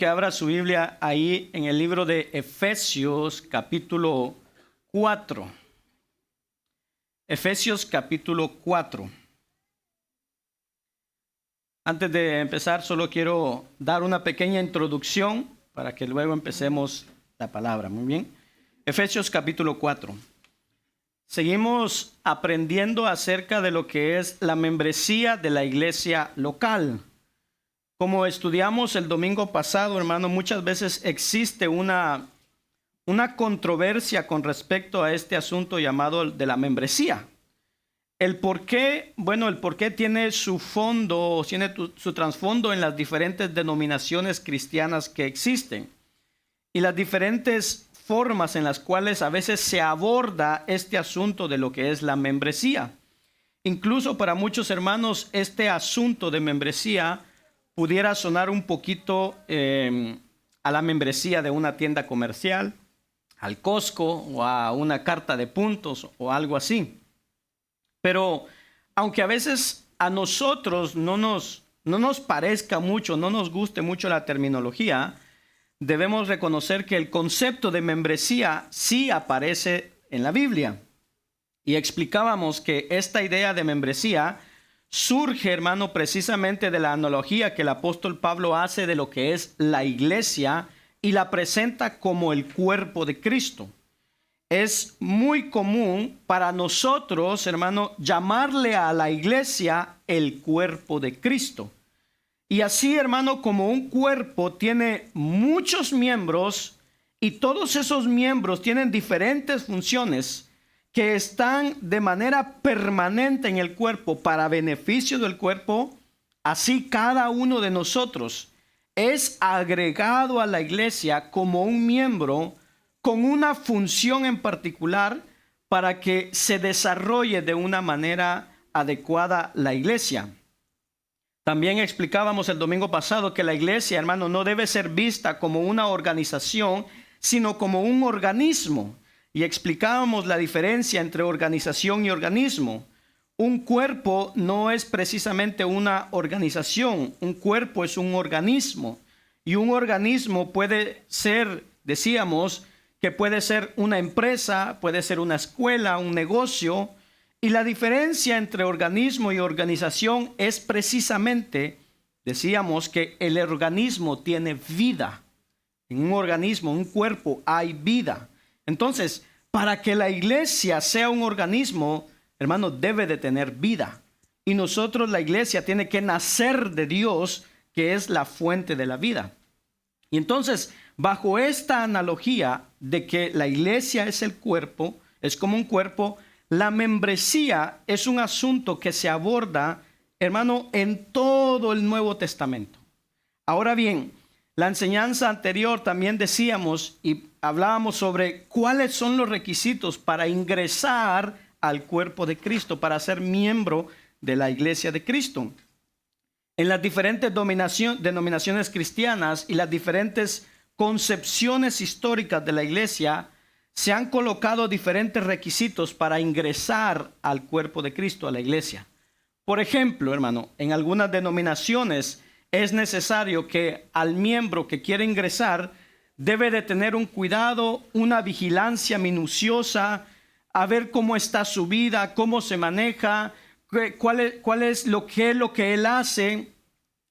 que abra su Biblia ahí en el libro de Efesios capítulo 4. Efesios capítulo 4. Antes de empezar, solo quiero dar una pequeña introducción para que luego empecemos la palabra. Muy bien. Efesios capítulo 4. Seguimos aprendiendo acerca de lo que es la membresía de la iglesia local. Como estudiamos el domingo pasado, hermano, muchas veces existe una controversia con respecto a este asunto llamado de la membresía. El por qué tiene su fondo, tiene su trasfondo en las diferentes denominaciones cristianas que existen y las diferentes formas en las cuales a veces se aborda este asunto de lo que es la membresía. Incluso para muchos hermanos este asunto de membresía pudiera sonar un poquito a la membresía de una tienda comercial, al Costco o a una carta de puntos o algo así. Pero aunque a veces a nosotros no nos parezca mucho, no nos guste mucho la terminología, debemos reconocer que el concepto de membresía sí aparece en la Biblia. Y explicábamos que esta idea de membresía surge, hermano, precisamente de la analogía que el apóstol Pablo hace de lo que es la iglesia y la presenta como el cuerpo de Cristo. Es muy común para nosotros, hermano, llamarle a la iglesia el cuerpo de Cristo. Y así, hermano, como un cuerpo tiene muchos miembros y todos esos miembros tienen diferentes funciones que están de manera permanente en el cuerpo para beneficio del cuerpo, así cada uno de nosotros es agregado a la iglesia como un miembro con una función en particular para que se desarrolle de una manera adecuada la iglesia. También explicábamos el domingo pasado que la iglesia, hermano, no debe ser vista como una organización, sino como un organismo. Y explicábamos la diferencia entre organización y organismo. Un cuerpo no es precisamente una organización, un cuerpo es un organismo. Y un organismo puede ser, decíamos, que puede ser una empresa, puede ser una escuela, un negocio. Y la diferencia entre organismo y organización es precisamente, decíamos, que el organismo tiene vida. En un organismo, un cuerpo, hay vida. Entonces, para que la iglesia sea un organismo, hermano, debe de tener vida. Y nosotros, la iglesia, tiene que nacer de Dios, que es la fuente de la vida. Y entonces, bajo esta analogía de que la iglesia es el cuerpo, es como un cuerpo, la membresía es un asunto que se aborda, hermano, en todo el Nuevo Testamento. Ahora bien, la enseñanza anterior también decíamos y hablábamos sobre cuáles son los requisitos para ingresar al cuerpo de Cristo, para ser miembro de la iglesia de Cristo. En las diferentes denominaciones cristianas y las diferentes concepciones históricas de la iglesia, se han colocado diferentes requisitos para ingresar al cuerpo de Cristo, a la iglesia. Por ejemplo, hermano, en algunas denominaciones es necesario que al miembro que quiere ingresar debe de tener un cuidado, una vigilancia minuciosa, a ver cómo está su vida, cómo se maneja, cuál es lo que él hace.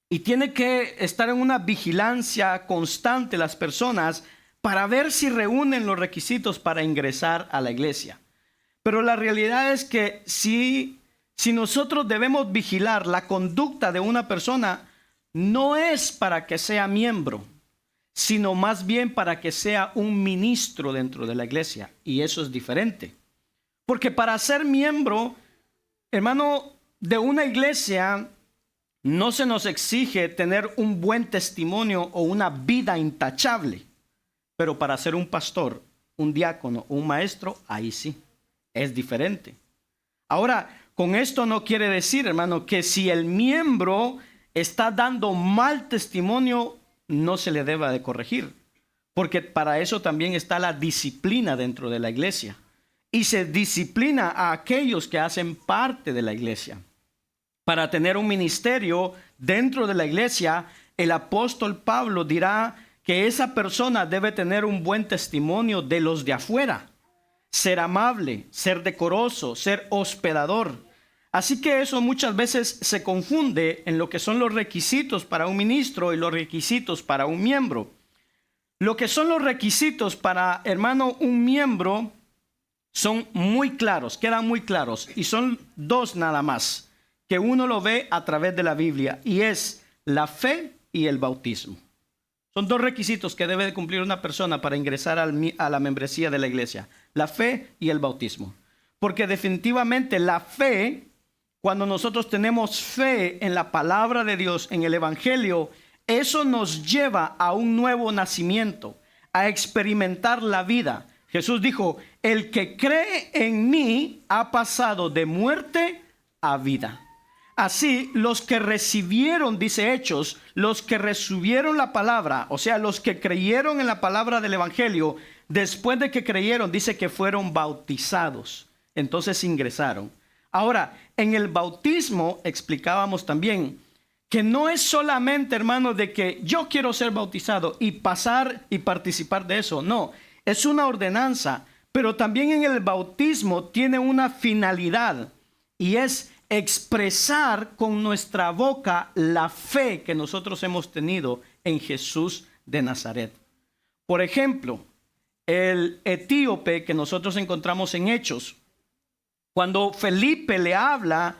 Y tiene que estar en una vigilancia constante las personas para ver si reúnen los requisitos para ingresar a la iglesia. Pero la realidad es que si nosotros debemos vigilar la conducta de una persona, no es para que sea miembro, sino más bien para que sea un ministro dentro de la iglesia. Y eso es diferente. Porque para ser miembro, hermano, de una iglesia, no se nos exige tener un buen testimonio o una vida intachable. Pero para ser un pastor, un diácono, un maestro, ahí sí, es diferente. Ahora, con esto no quiere decir, hermano, que si el miembro está dando mal testimonio, no se le deba de corregir. Porque para eso también está la disciplina dentro de la iglesia. Y se disciplina a aquellos que hacen parte de la iglesia. Para tener un ministerio dentro de la iglesia, el apóstol Pablo dirá que esa persona debe tener un buen testimonio de los de afuera, ser amable, ser decoroso, ser hospedador. Así que eso muchas veces se confunde en lo que son los requisitos para un ministro y los requisitos para un miembro. Lo que son los requisitos para, hermano, un miembro son muy claros, quedan muy claros, y son dos nada más, que uno lo ve a través de la Biblia, y es la fe y el bautismo. Son dos requisitos que debe de cumplir una persona para ingresar a la membresía de la iglesia, la fe y el bautismo. Porque definitivamente la fe, cuando nosotros tenemos fe en la palabra de Dios, en el evangelio, eso nos lleva a un nuevo nacimiento, a experimentar la vida. Jesús dijo, el que cree en mí ha pasado de muerte a vida. Así, los que recibieron, dice Hechos, los que recibieron la palabra, o sea, los que creyeron en la palabra del evangelio, después de que creyeron, dice que fueron bautizados. Entonces ingresaron. Ahora, en el bautismo explicábamos también que no es solamente, hermanos, de que yo quiero ser bautizado y pasar y participar de eso. No, es una ordenanza, pero también en el bautismo tiene una finalidad, y es expresar con nuestra boca la fe que nosotros hemos tenido en Jesús de Nazaret. Por ejemplo, el etíope que nosotros encontramos en Hechos, cuando Felipe le habla,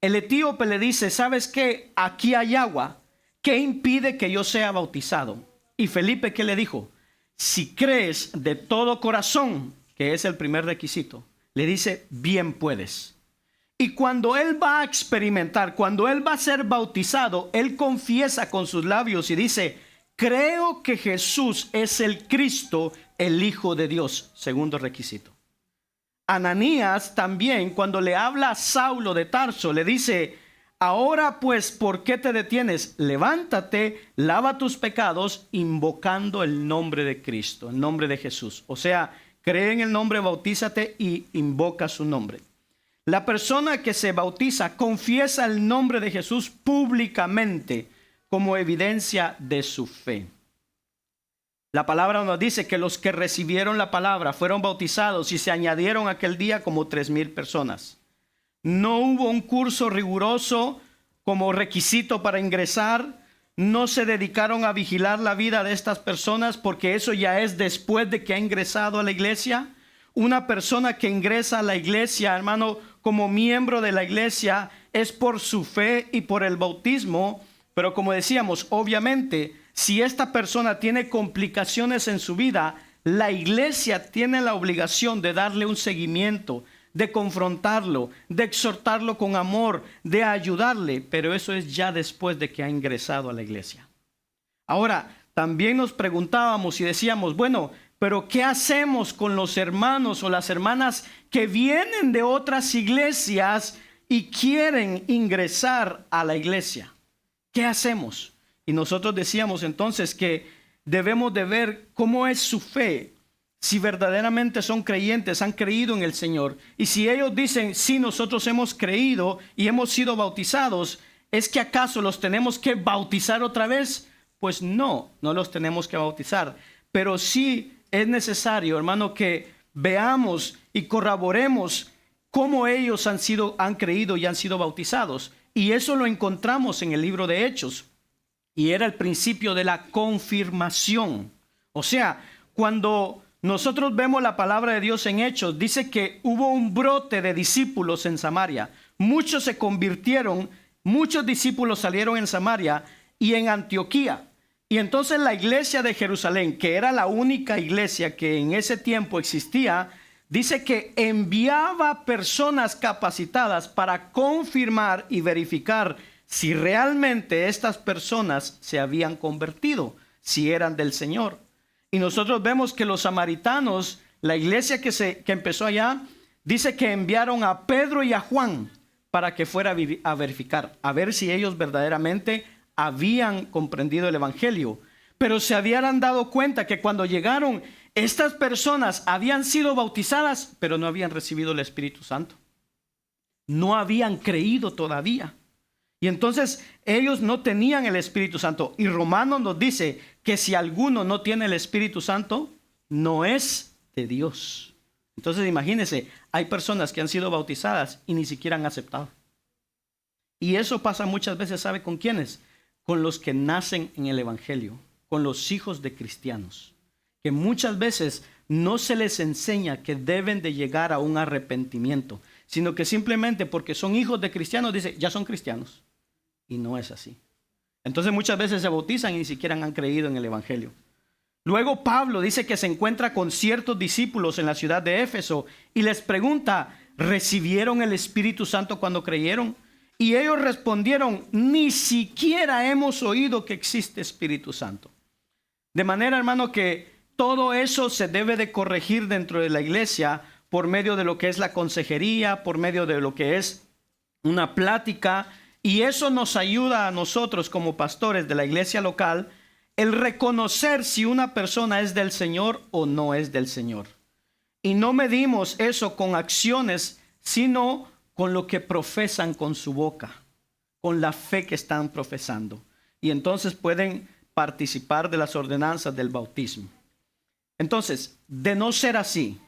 el etíope le dice, ¿sabes qué? Aquí hay agua. ¿Qué impide que yo sea bautizado? Y Felipe, ¿qué le dijo? Si crees de todo corazón, que es el primer requisito, le dice, bien puedes. Y cuando él va a experimentar, cuando él va a ser bautizado, él confiesa con sus labios y dice, creo que Jesús es el Cristo, el Hijo de Dios. Segundo requisito. Ananías también, cuando le habla a Saulo de Tarso, le dice, ahora pues, ¿por qué te detienes? Levántate, lava tus pecados, invocando el nombre de Cristo, el nombre de Jesús. O sea, cree en el nombre, bautízate y invoca su nombre. La persona que se bautiza confiesa el nombre de Jesús públicamente como evidencia de su fe. La palabra nos dice que los que recibieron la palabra fueron bautizados y se añadieron aquel día como 3,000 personas. No hubo un curso riguroso como requisito para ingresar. No se dedicaron a vigilar la vida de estas personas porque eso ya es después de que ha ingresado a la iglesia. Una persona que ingresa a la iglesia, hermano, como miembro de la iglesia, es por su fe y por el bautismo. Pero como decíamos, obviamente, si esta persona tiene complicaciones en su vida, la iglesia tiene la obligación de darle un seguimiento, de confrontarlo, de exhortarlo con amor, de ayudarle. Pero eso es ya después de que ha ingresado a la iglesia. Ahora, también nos preguntábamos y decíamos, bueno, pero ¿qué hacemos con los hermanos o las hermanas que vienen de otras iglesias y quieren ingresar a la iglesia? ¿Qué hacemos? Y nosotros decíamos entonces que debemos de ver cómo es su fe, si verdaderamente son creyentes, han creído en el Señor. Y si ellos dicen, sí, nosotros hemos creído y hemos sido bautizados, ¿es que acaso los tenemos que bautizar otra vez? Pues no, no los tenemos que bautizar. Pero sí es necesario, hermano, que veamos y corroboremos cómo ellos han creído y han sido bautizados. Y eso lo encontramos en el libro de Hechos. Y era el principio de la confirmación. O sea, cuando nosotros vemos la palabra de Dios en Hechos, dice que hubo un brote de discípulos en Samaria. Muchos se convirtieron, muchos discípulos salieron en Samaria y en Antioquía. Y entonces la iglesia de Jerusalén, que era la única iglesia que en ese tiempo existía, dice que enviaba personas capacitadas para confirmar y verificar si realmente estas personas se habían convertido, si eran del Señor. Y nosotros vemos que los samaritanos, la iglesia que empezó allá, dice que enviaron a Pedro y a Juan para que fuera a verificar, a ver si ellos verdaderamente habían comprendido el evangelio. Pero se habían dado cuenta que cuando llegaron, estas personas habían sido bautizadas, pero no habían recibido el Espíritu Santo. No habían creído todavía. Y entonces ellos no tenían el Espíritu Santo. Y Romanos nos dice que si alguno no tiene el Espíritu Santo, no es de Dios. Entonces imagínense, hay personas que han sido bautizadas y ni siquiera han aceptado. Y eso pasa muchas veces, ¿sabe con quiénes? Con los que nacen en el Evangelio, con los hijos de cristianos, que muchas veces no se les enseña que deben de llegar a un arrepentimiento, sino que simplemente porque son hijos de cristianos, dice, ya son cristianos. Y no es así. Entonces muchas veces se bautizan y ni siquiera han creído en el Evangelio. Luego Pablo dice que se encuentra con ciertos discípulos en la ciudad de Éfeso y les pregunta, ¿recibieron el Espíritu Santo cuando creyeron? Y ellos respondieron, ni siquiera hemos oído que existe Espíritu Santo. De manera, hermano, que todo eso se debe de corregir dentro de la iglesia por medio de lo que es la consejería, por medio de lo que es una plática. Y eso nos ayuda a nosotros como pastores de la iglesia local el reconocer si una persona es del Señor o no es del Señor. Y no medimos eso con acciones, sino con lo que profesan con su boca, con la fe que están profesando. Y entonces pueden participar de las ordenanzas del bautismo. Entonces, de no ser así,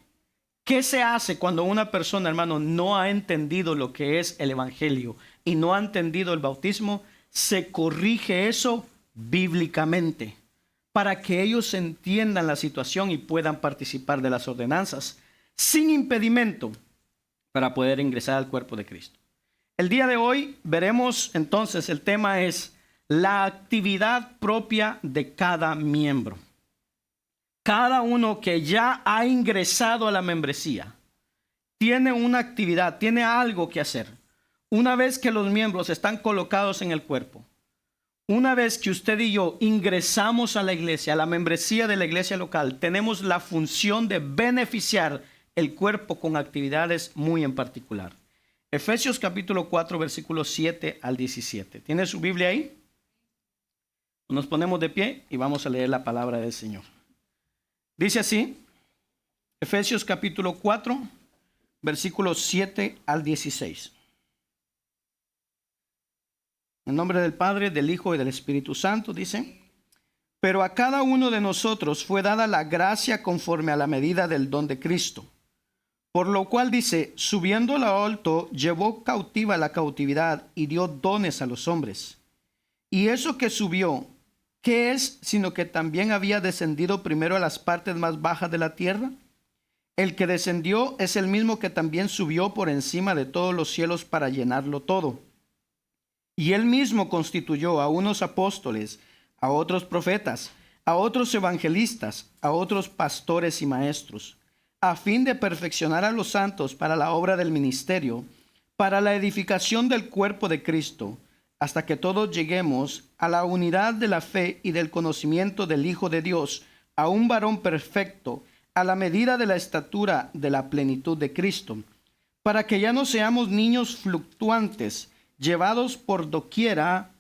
¿qué se hace cuando una persona, hermano, no ha entendido lo que es el Evangelio y no ha entendido el bautismo? Se corrige eso bíblicamente para que ellos entiendan la situación y puedan participar de las ordenanzas sin impedimento para poder ingresar al cuerpo de Cristo. El día de hoy veremos entonces, el tema es la actividad propia de cada miembro. Cada uno que ya ha ingresado a la membresía tiene una actividad, tiene algo que hacer. Una vez que los miembros están colocados en el cuerpo, una vez que usted y yo ingresamos a la iglesia, a la membresía de la iglesia local, tenemos la función de beneficiar el cuerpo con actividades muy en particular. Efesios capítulo 4, versículos 7 al 17. ¿Tiene su Biblia ahí? Nos ponemos de pie y vamos a leer la palabra del Señor. Dice así, Efesios capítulo 4, versículos 7 al 16. En nombre del Padre, del Hijo y del Espíritu Santo, dice, pero a cada uno de nosotros fue dada la gracia conforme a la medida del don de Cristo. Por lo cual dice, subiendo a lo alto, llevó cautiva la cautividad y dio dones a los hombres. Y eso que subió, ¿qué es? Sino que también había descendido primero a las partes más bajas de la tierra. El que descendió es el mismo que también subió por encima de todos los cielos para llenarlo todo. Y él mismo constituyó a unos apóstoles, a otros profetas, a otros evangelistas, a otros pastores y maestros, a fin de perfeccionar a los santos para la obra del ministerio, para la edificación del cuerpo de Cristo, hasta que todos lleguemos a la unidad de la fe y del conocimiento del Hijo de Dios, a un varón perfecto, a la medida de la estatura de la plenitud de Cristo, para que ya no seamos niños fluctuantes, llevados por doquiera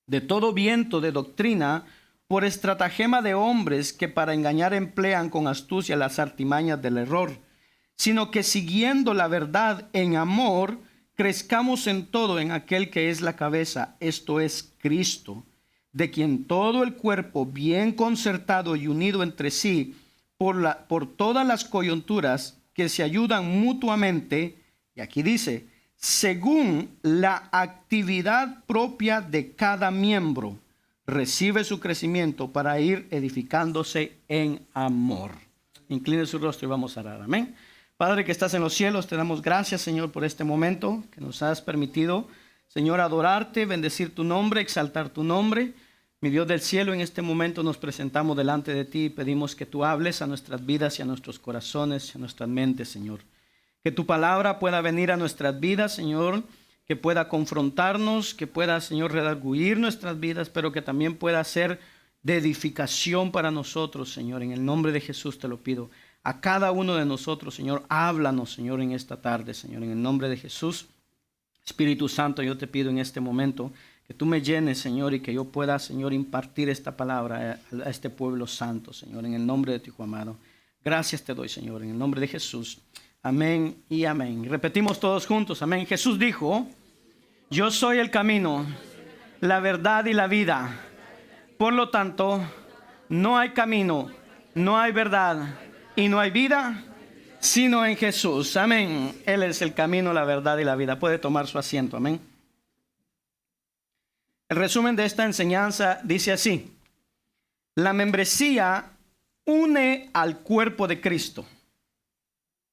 de todo viento de doctrina, por estratagema de hombres que para engañar emplean con astucia las artimañas del error, sino que siguiendo la verdad en amor, crezcamos en todo en aquel que es la cabeza, esto es Cristo, de quien todo el cuerpo, bien concertado y unido entre sí, por todas las coyunturas que se ayudan mutuamente, y aquí dice, según la actividad propia de cada miembro, recibe su crecimiento para ir edificándose en amor. Incline su rostro y vamos a orar. Amén. Padre que estás en los cielos, te damos gracias, Señor, por este momento que nos has permitido, Señor, adorarte, bendecir tu nombre, exaltar tu nombre. Mi Dios del cielo, en este momento nos presentamos delante de ti y pedimos que tú hables a nuestras vidas y a nuestros corazones y a nuestras mentes, Señor. Que tu palabra pueda venir a nuestras vidas, Señor, que pueda confrontarnos, que pueda, Señor, redarguir nuestras vidas, pero que también pueda ser de edificación para nosotros, Señor. En el nombre de Jesús te lo pido. A cada uno de nosotros, Señor, háblanos, Señor, en esta tarde, Señor. En el nombre de Jesús, Espíritu Santo, yo te pido en este momento que tú me llenes, Señor, y que yo pueda, Señor, impartir esta palabra a este pueblo santo, Señor, en el nombre de tu Hijo amado. Gracias te doy, Señor, en el nombre de Jesús. Amén y amén. Repetimos todos juntos, amén. Jesús dijo, Yo soy el camino, la verdad y la vida. Por lo tanto, no hay camino, no hay verdad y no hay vida sino en Jesús. Amén. Él es el camino, la verdad y la vida. Puede tomar su asiento. Amén. El resumen de esta enseñanza dice así: la membresía une al cuerpo de Cristo,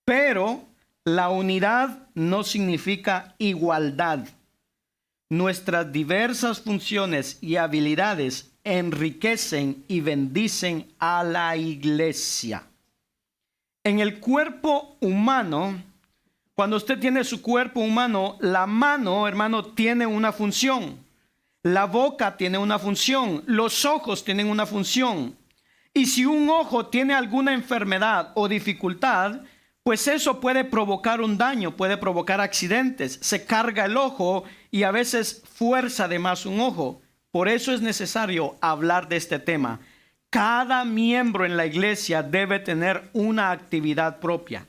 pero la unidad no significa igualdad. Nuestras diversas funciones y habilidades enriquecen y bendicen a la iglesia. En el cuerpo humano, cuando usted tiene su cuerpo humano, la mano, hermano, tiene una función. La boca tiene una función. Los ojos tienen una función. Y si un ojo tiene alguna enfermedad o dificultad, pues eso puede provocar un daño, puede provocar accidentes. Se carga el ojo y a veces fuerza de más un ojo. Por eso es necesario hablar de este tema. Cada miembro en la iglesia debe tener una actividad propia.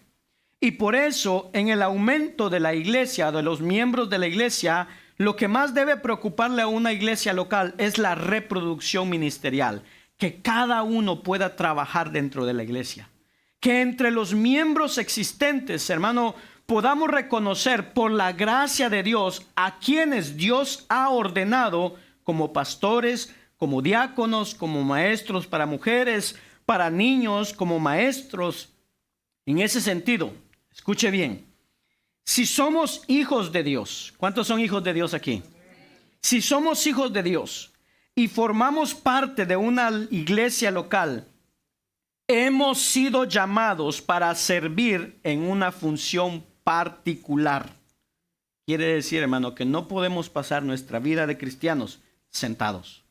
Y por eso, en el aumento de la iglesia, de los miembros de la iglesia, lo que más debe preocuparle a una iglesia local es la reproducción ministerial. Que cada uno pueda trabajar dentro de la iglesia. Que entre los miembros existentes, hermano, podamos reconocer por la gracia de Dios a quienes Dios ha ordenado como pastores, como diáconos, como maestros para mujeres, para niños, como maestros. En ese sentido, escuche bien, si somos hijos de Dios, ¿cuántos son hijos de Dios aquí? Si somos hijos de Dios y formamos parte de una iglesia local, hemos sido llamados para servir en una función particular. Quiere decir, hermano, que no podemos pasar nuestra vida de cristianos sentados.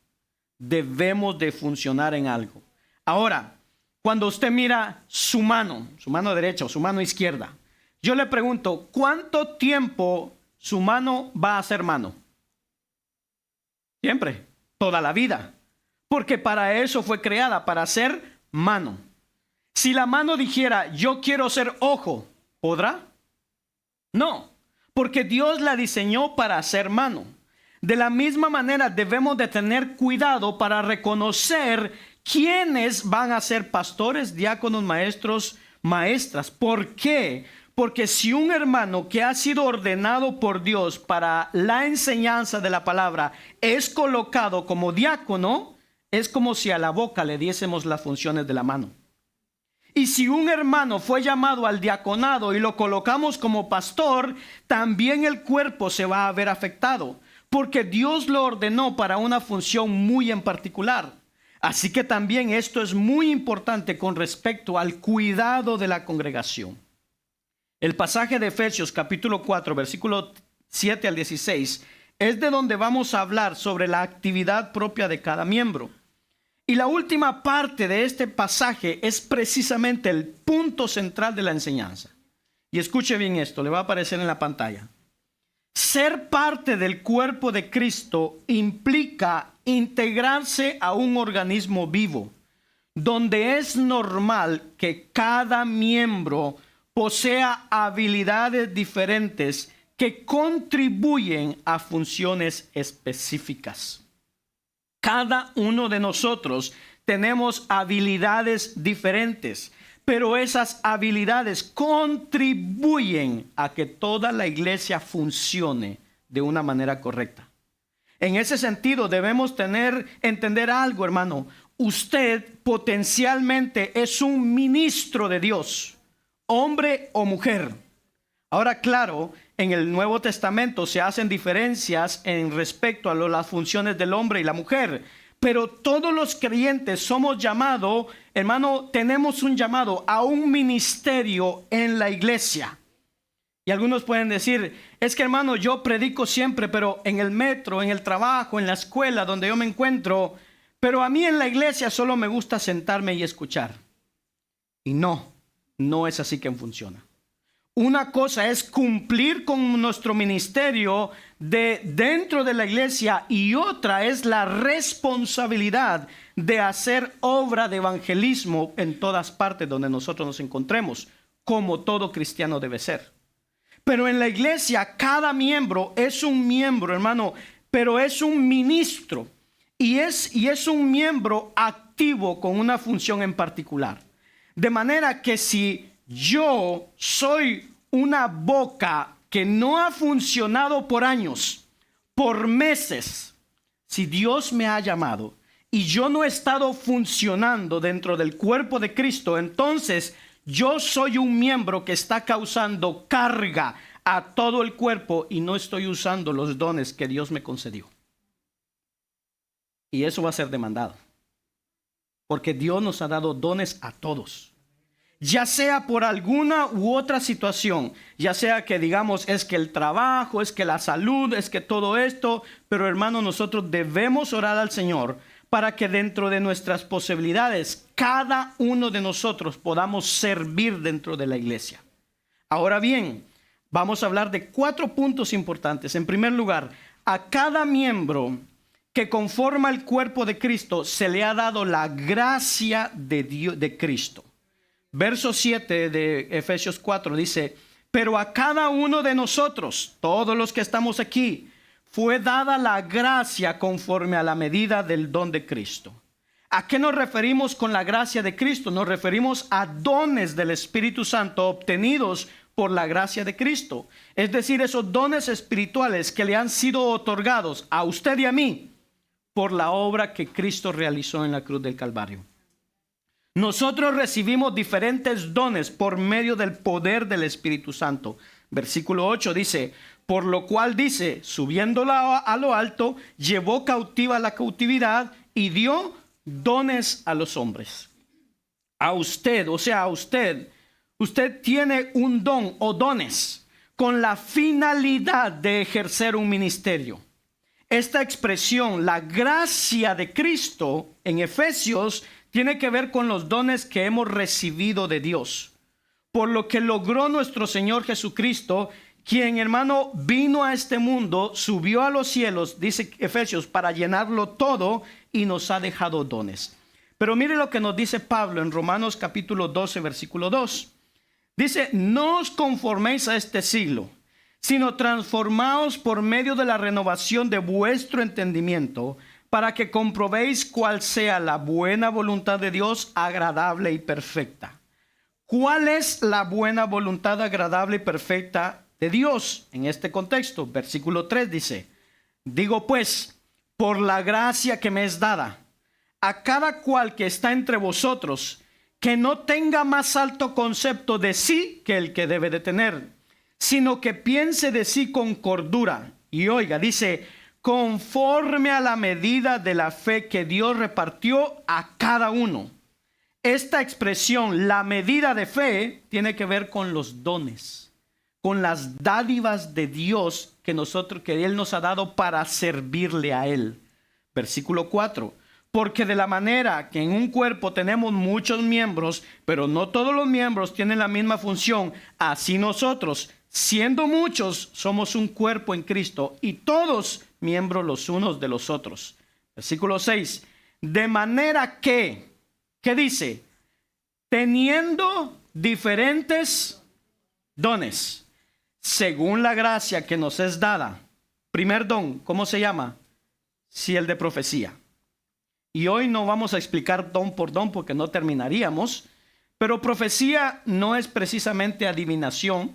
Debemos de funcionar en algo. Ahora, cuando usted mira su mano derecha o su mano izquierda, yo le pregunto, ¿cuánto tiempo su mano va a ser mano? Siempre, toda la vida. Porque para eso fue creada, para ser mano. Si la mano dijera, yo quiero ser ojo, ¿podrá? No, porque Dios la diseñó para ser mano. De la misma manera debemos de tener cuidado para reconocer quiénes van a ser pastores, diáconos, maestros, maestras. ¿Por qué? Porque si un hermano que ha sido ordenado por Dios para la enseñanza de la palabra es colocado como diácono, es como si a la boca le diésemos las funciones de la mano. Y si un hermano fue llamado al diaconado y lo colocamos como pastor, también el cuerpo se va a ver afectado, porque Dios lo ordenó para una función muy en particular. Así que también esto es muy importante con respecto al cuidado de la congregación. El pasaje de Efesios capítulo 4, versículo 7 al 16, es de donde vamos a hablar sobre la actividad propia de cada miembro. Y la última parte de este pasaje es precisamente el punto central de la enseñanza. Y escuche bien esto, le va a aparecer en la pantalla. Ser parte del cuerpo de Cristo implica integrarse a un organismo vivo, donde es normal que cada miembro posea habilidades diferentes que contribuyen a funciones específicas. Cada uno de nosotros tenemos habilidades diferentes, pero esas habilidades contribuyen a que toda la iglesia funcione de una manera correcta. En ese sentido debemos entender algo, hermano. Usted potencialmente es un ministro de Dios, hombre o mujer. Ahora, claro, en el Nuevo Testamento se hacen diferencias en respecto a las funciones del hombre y la mujer. Pero todos los creyentes somos llamados, hermano, tenemos un llamado a un ministerio en la iglesia. Y algunos pueden decir, es que hermano, yo predico siempre, pero en el metro, en el trabajo, en la escuela, donde yo me encuentro, pero a mí en la iglesia solo me gusta sentarme y escuchar. Y no es así que funciona. Una cosa es cumplir con nuestro ministerio dentro de la iglesia y otra es la responsabilidad de hacer obra de evangelismo en todas partes donde nosotros nos encontremos, como todo cristiano debe ser. Pero en la iglesia cada miembro es un miembro, hermano, pero es un ministro. Y es un miembro activo con una función en particular. De manera que si yo soy una boca que no ha funcionado por años, por meses, si Dios me ha llamado y yo no he estado funcionando dentro del cuerpo de Cristo, entonces yo soy un miembro que está causando carga a todo el cuerpo y no estoy usando los dones que Dios me concedió. Y eso va a ser demandado. Porque Dios nos ha dado dones a todos. Ya sea por alguna u otra situación. Ya sea que digamos es que el trabajo, es que la salud, es que todo esto. Pero hermano, nosotros debemos orar al Señor para que dentro de nuestras posibilidades, cada uno de nosotros podamos servir dentro de la iglesia. Ahora bien, vamos a hablar de 4 puntos importantes. En primer lugar, a cada miembro que conforma el cuerpo de Cristo se le ha dado la gracia de Dios, de Cristo. Verso 7 de Efesios 4 dice: pero a cada uno de nosotros, todos los que estamos aquí, fue dada la gracia conforme a la medida del don de Cristo. ¿A qué nos referimos con la gracia de Cristo? Nos referimos a dones del Espíritu Santo obtenidos por la gracia de Cristo. Es decir, esos dones espirituales que le han sido otorgados a usted y a mí por la obra que Cristo realizó en la cruz del Calvario. Nosotros recibimos diferentes dones por medio del poder del Espíritu Santo. Versículo 8 dice: por lo cual dice, subiéndola a lo alto, llevó cautiva la cautividad y dio dones a los hombres. A usted, o sea, a usted tiene un don o dones con la finalidad de ejercer un ministerio. Esta expresión, la gracia de Cristo, en Efesios, tiene que ver con los dones que hemos recibido de Dios. Por lo que logró nuestro Señor Jesucristo, quien, hermano, vino a este mundo, subió a los cielos, dice Efesios, para llenarlo todo y nos ha dejado dones. Pero mire lo que nos dice Pablo en Romanos capítulo 12, versículo 2. Dice: no os conforméis a este siglo, sino transformaos por medio de la renovación de vuestro entendimiento, para que comprobéis cuál sea la buena voluntad de Dios, agradable y perfecta. ¿Cuál es la buena voluntad agradable y perfecta de Dios? En este contexto, versículo 3 dice: digo pues, por la gracia que me es dada, a cada cual que está entre vosotros, que no tenga más alto concepto de sí que el que debe de tener, sino que piense de sí con cordura. Y oiga, dice: conforme a la medida de la fe que Dios repartió a cada uno. Esta expresión, la medida de fe, tiene que ver con los dones, con las dádivas de Dios que Él nos ha dado para servirle a Él. Versículo 4. Porque de la manera que en un cuerpo tenemos muchos miembros, pero no todos los miembros tienen la misma función, así nosotros, siendo muchos, somos un cuerpo en Cristo y todos miembros los unos de los otros. Versículo 6. De manera que, ¿qué dice? Teniendo diferentes dones, según la gracia que nos es dada. Primer don, ¿cómo se llama? Sí, el de profecía. Y hoy no vamos a explicar don por don porque no terminaríamos, pero profecía no es precisamente adivinación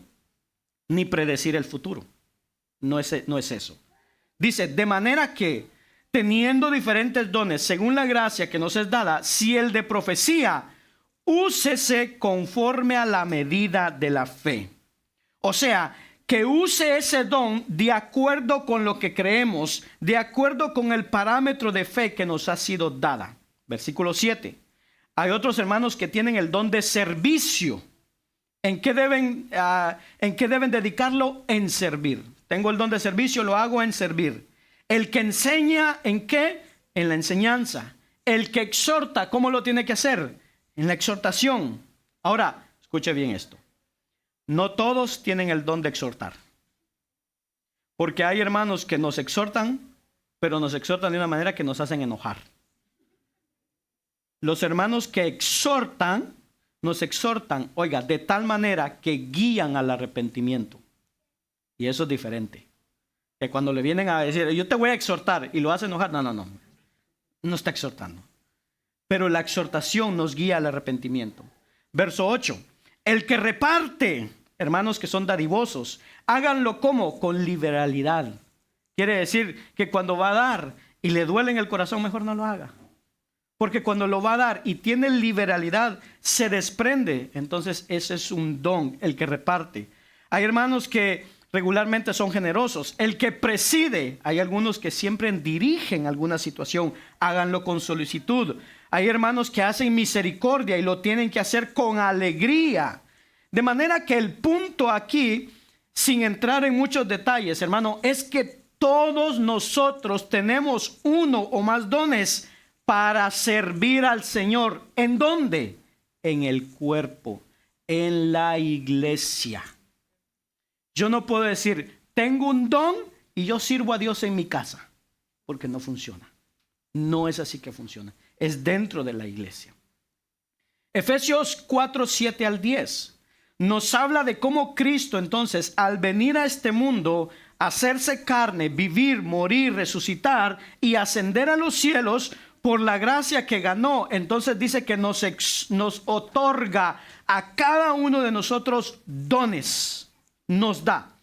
ni predecir el futuro. No es eso. Dice: de manera que, teniendo diferentes dones según la gracia que nos es dada, si el de profecía, úsese conforme a la medida de la fe. O sea, que use ese don de acuerdo con lo que creemos, de acuerdo con el parámetro de fe que nos ha sido dada. Versículo 7. Hay otros hermanos que tienen el don de servicio. ¿En qué deben dedicarlo? En servir. Tengo el don de servicio, lo hago en servir. El que enseña, ¿en qué? En la enseñanza. El que exhorta, ¿cómo lo tiene que hacer? En la exhortación. Ahora, escuche bien esto. No todos tienen el don de exhortar. Porque hay hermanos que nos exhortan, pero nos exhortan de una manera que nos hacen enojar. Los hermanos que exhortan, nos exhortan, oiga, de tal manera que guían al arrepentimiento. Y eso es diferente. Que cuando le vienen a decir, yo te voy a exhortar y lo hace enojar, no. No está exhortando. Pero la exhortación nos guía al arrepentimiento. Verso 8. El que reparte, hermanos que son dadivosos, háganlo como con liberalidad. Quiere decir que cuando va a dar y le duele en el corazón, mejor no lo haga. Porque cuando lo va a dar y tiene liberalidad, se desprende. Entonces ese es un don, el que reparte. Hay hermanos que regularmente son generosos. El que preside, hay algunos que siempre dirigen alguna situación, háganlo con solicitud. Hay hermanos que hacen misericordia y lo tienen que hacer con alegría. De manera que el punto aquí, sin entrar en muchos detalles, hermano, es que todos nosotros tenemos uno o más dones para servir al Señor. ¿En dónde? En el cuerpo, en la iglesia. Yo no puedo decir, tengo un don y yo sirvo a Dios en mi casa, porque no funciona. No es así que funciona. Es dentro de la iglesia. Efesios 4, 7 al 10 nos habla de cómo Cristo entonces al venir a este mundo, hacerse carne, vivir, morir, resucitar y ascender a los cielos por la gracia que ganó. Entonces dice que nos otorga a cada uno de nosotros dones, nos da.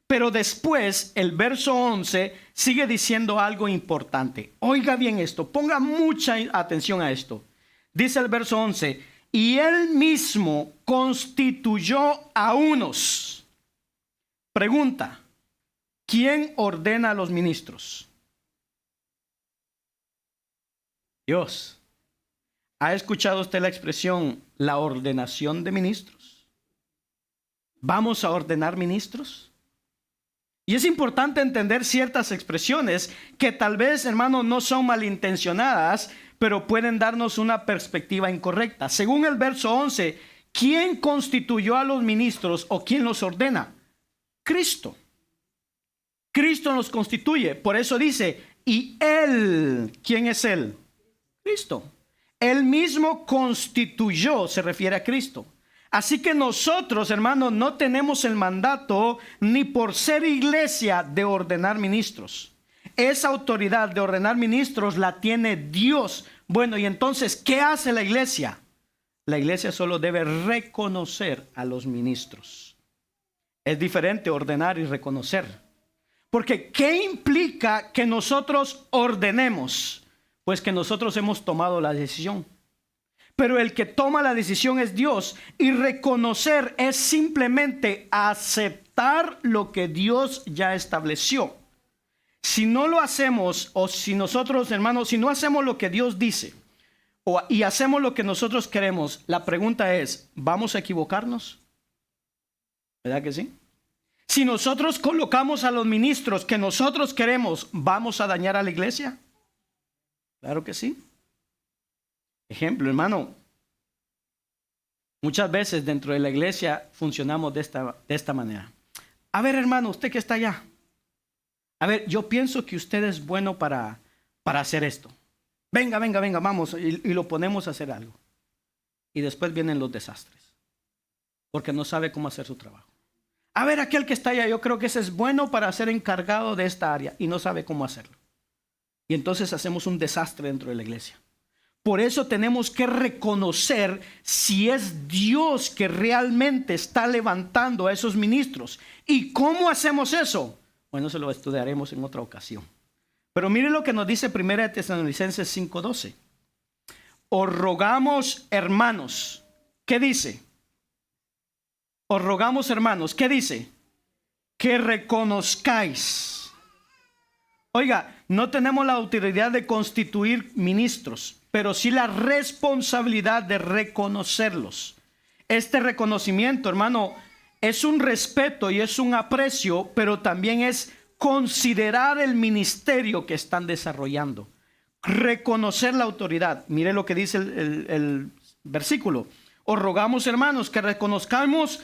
Pero después el verso 11 sigue diciendo algo importante. Oiga bien esto, ponga mucha atención a esto. Dice el verso 11, y él mismo constituyó a unos. Pregunta, ¿quién ordena a los ministros? Dios. ¿Ha escuchado usted la expresión la ordenación de ministros? ¿Vamos a ordenar ministros? Y es importante entender ciertas expresiones que tal vez, hermano, no son malintencionadas, pero pueden darnos una perspectiva incorrecta. Según el verso 11, ¿quién constituyó a los ministros o quién los ordena? Cristo. Cristo nos constituye. Por eso dice, y Él, ¿quién es Él? Cristo. Él mismo constituyó, se refiere a Cristo. Así que nosotros, hermanos, no tenemos el mandato ni por ser iglesia de ordenar ministros. Esa autoridad de ordenar ministros la tiene Dios. Bueno, y entonces, ¿qué hace la iglesia? La iglesia solo debe reconocer a los ministros. Es diferente ordenar y reconocer. Porque ¿qué implica que nosotros ordenemos? Pues que nosotros hemos tomado la decisión. Pero el que toma la decisión es Dios. Y reconocer es simplemente aceptar lo que Dios ya estableció. Si no lo hacemos, o si nosotros, hermanos, si no hacemos lo que Dios dice, y hacemos lo que nosotros queremos, la pregunta es, ¿vamos a equivocarnos? ¿Verdad que sí? Si nosotros colocamos a los ministros que nosotros queremos, ¿vamos a dañar a la iglesia? Claro que sí. Ejemplo, hermano, muchas veces dentro de la iglesia funcionamos de esta manera. A ver, hermano, usted que está allá. A ver, yo pienso que usted es bueno para hacer esto. Venga, vamos, y lo ponemos a hacer algo. Y después vienen los desastres, porque no sabe cómo hacer su trabajo. A ver, aquel que está allá, yo creo que ese es bueno para ser encargado de esta área y no sabe cómo hacerlo. Y entonces hacemos un desastre dentro de la iglesia. Por eso tenemos que reconocer si es Dios que realmente está levantando a esos ministros. ¿Y cómo hacemos eso? Bueno, se lo estudiaremos en otra ocasión. Pero mire lo que nos dice 1 Tesalonicenses 5:12. Os rogamos, hermanos. ¿Qué dice? Os rogamos, hermanos. ¿Qué dice? Que reconozcáis. Oiga, no tenemos la autoridad de constituir ministros, pero sí la responsabilidad de reconocerlos. Este reconocimiento, hermano, es un respeto y es un aprecio, pero también es considerar el ministerio que están desarrollando. Reconocer la autoridad. Mire lo que dice el versículo. Os rogamos, hermanos, que reconozcáis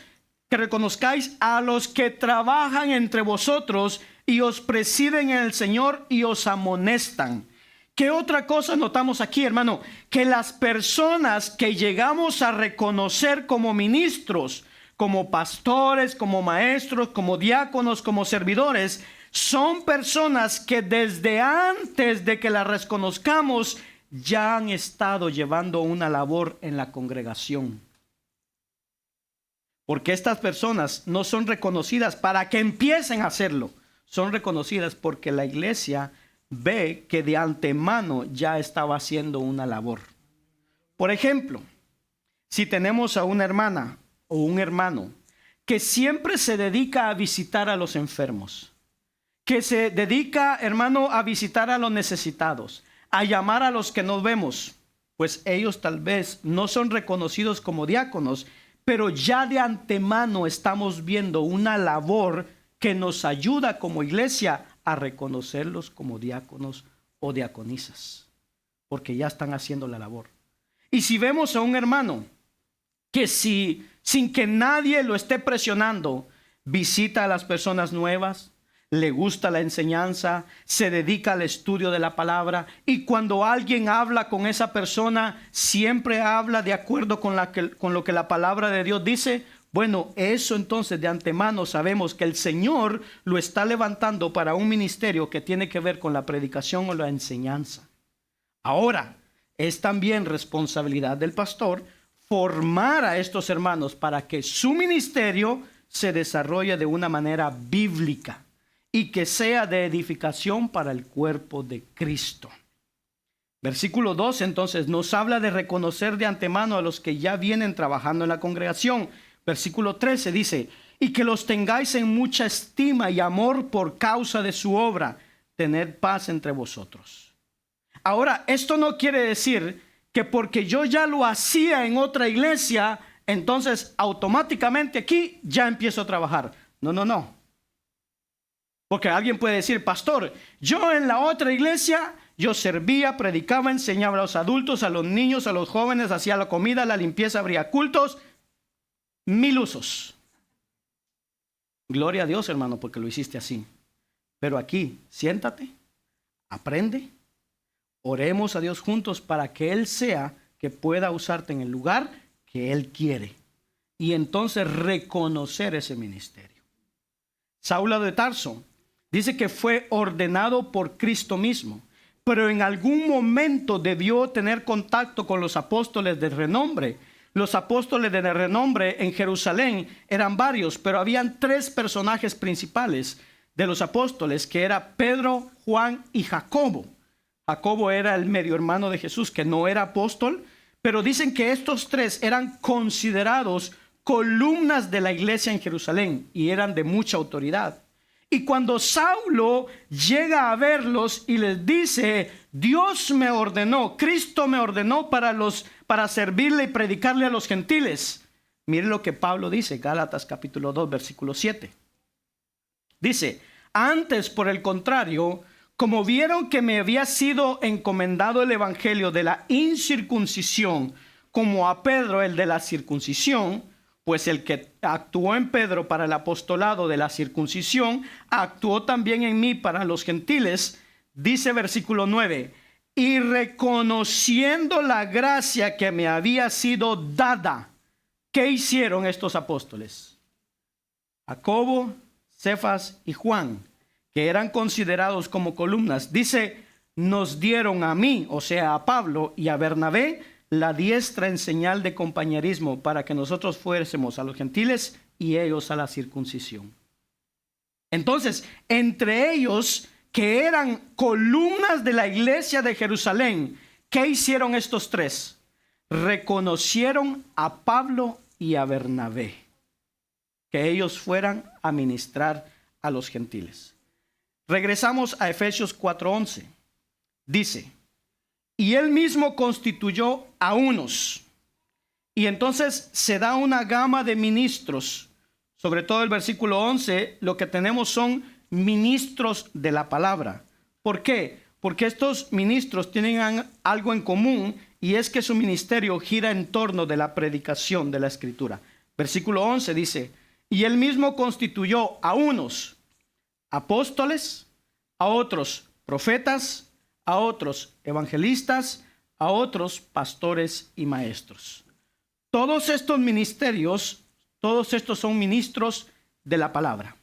a los que trabajan entre vosotros y os presiden en el Señor y os amonestan. ¿Qué otra cosa notamos aquí, hermano? Que las personas que llegamos a reconocer como ministros como pastores, como maestros, como diáconos, como servidores, son personas que desde antes de que las reconozcamos ya han estado llevando una labor en la congregación. Porque estas personas no son reconocidas para que empiecen a hacerlo. Son reconocidas porque la iglesia ve que de antemano ya estaba haciendo una labor. Por ejemplo, si tenemos a una hermana o un hermano que siempre se dedica a visitar a los enfermos, que se dedica, hermano, a visitar a los necesitados, a llamar a los que no vemos, pues ellos tal vez no son reconocidos como diáconos, pero ya de antemano estamos viendo una labor que nos ayuda como iglesia a reconocerlos como diáconos o diaconisas, porque ya están haciendo la labor. Y si vemos a un hermano que sin que nadie lo esté presionando, visita a las personas nuevas, le gusta la enseñanza, se dedica al estudio de la palabra, y cuando alguien habla con esa persona, siempre habla de acuerdo con lo que la palabra de Dios dice, bueno, eso entonces de antemano sabemos que el Señor lo está levantando para un ministerio que tiene que ver con la predicación o la enseñanza. Ahora, es también responsabilidad del pastor formar a estos hermanos para que su ministerio se desarrolle de una manera bíblica y que sea de edificación para el cuerpo de Cristo. Versículo 2 entonces nos habla de reconocer de antemano a los que ya vienen trabajando en la congregación. Versículo 13 dice, y que los tengáis en mucha estima y amor por causa de su obra, tened paz entre vosotros. Ahora, esto no quiere decir que porque yo ya lo hacía en otra iglesia, entonces automáticamente aquí ya empiezo a trabajar. No. Porque alguien puede decir, pastor, yo en la otra iglesia, yo servía, predicaba, enseñaba a los adultos, a los niños, a los jóvenes, hacía la comida, la limpieza, abría cultos, 1000 usos. Gloria a Dios, hermano, porque lo hiciste así. Pero aquí, siéntate, aprende, oremos a Dios juntos para que Él sea que pueda usarte en el lugar que Él quiere. Y entonces reconocer ese ministerio. Saulo de Tarso dice que fue ordenado por Cristo mismo, pero en algún momento debió tener contacto con los apóstoles de renombre. Los apóstoles de renombre en Jerusalén eran varios, pero habían 3 personajes principales de los apóstoles, que eran Pedro, Juan y Jacobo. Jacobo era el medio hermano de Jesús, que no era apóstol, pero dicen que estos 3 eran considerados columnas de la iglesia en Jerusalén y eran de mucha autoridad. Y cuando Saulo llega a verlos y les dice, Dios me ordenó, Cristo me ordenó para servirle y predicarle a los gentiles. Mire lo que Pablo dice, Gálatas capítulo 2, versículo 7. Dice, antes por el contrario, como vieron que me había sido encomendado el evangelio de la incircuncisión, como a Pedro el de la circuncisión, pues el que actuó en Pedro para el apostolado de la circuncisión, actuó también en mí para los gentiles. Dice versículo 9, y reconociendo la gracia que me había sido dada, ¿qué hicieron estos apóstoles? Jacobo, Cefas y Juan, que eran considerados como columnas, dice, nos dieron a mí, o sea, a Pablo y a Bernabé, la diestra en señal de compañerismo para que nosotros fuésemos a los gentiles y ellos a la circuncisión. Entonces, entre ellos, que eran columnas de la iglesia de Jerusalén, ¿qué hicieron estos 3? Reconocieron a Pablo y a Bernabé, que ellos fueran a ministrar a los gentiles. Regresamos a Efesios 4:11. Dice, y él mismo constituyó a unos. Y entonces se da una gama de ministros. Sobre todo el versículo 11, lo que tenemos son ministros de la palabra. ¿Por qué? Porque estos ministros tienen algo en común, y es que su ministerio gira en torno de la predicación de la Escritura. Versículo 11 dice, y él mismo constituyó a unos apóstoles, a otros profetas, a otros evangelistas, a otros pastores y maestros. Todos estos ministerios, Todos estos son ministros de la palabra.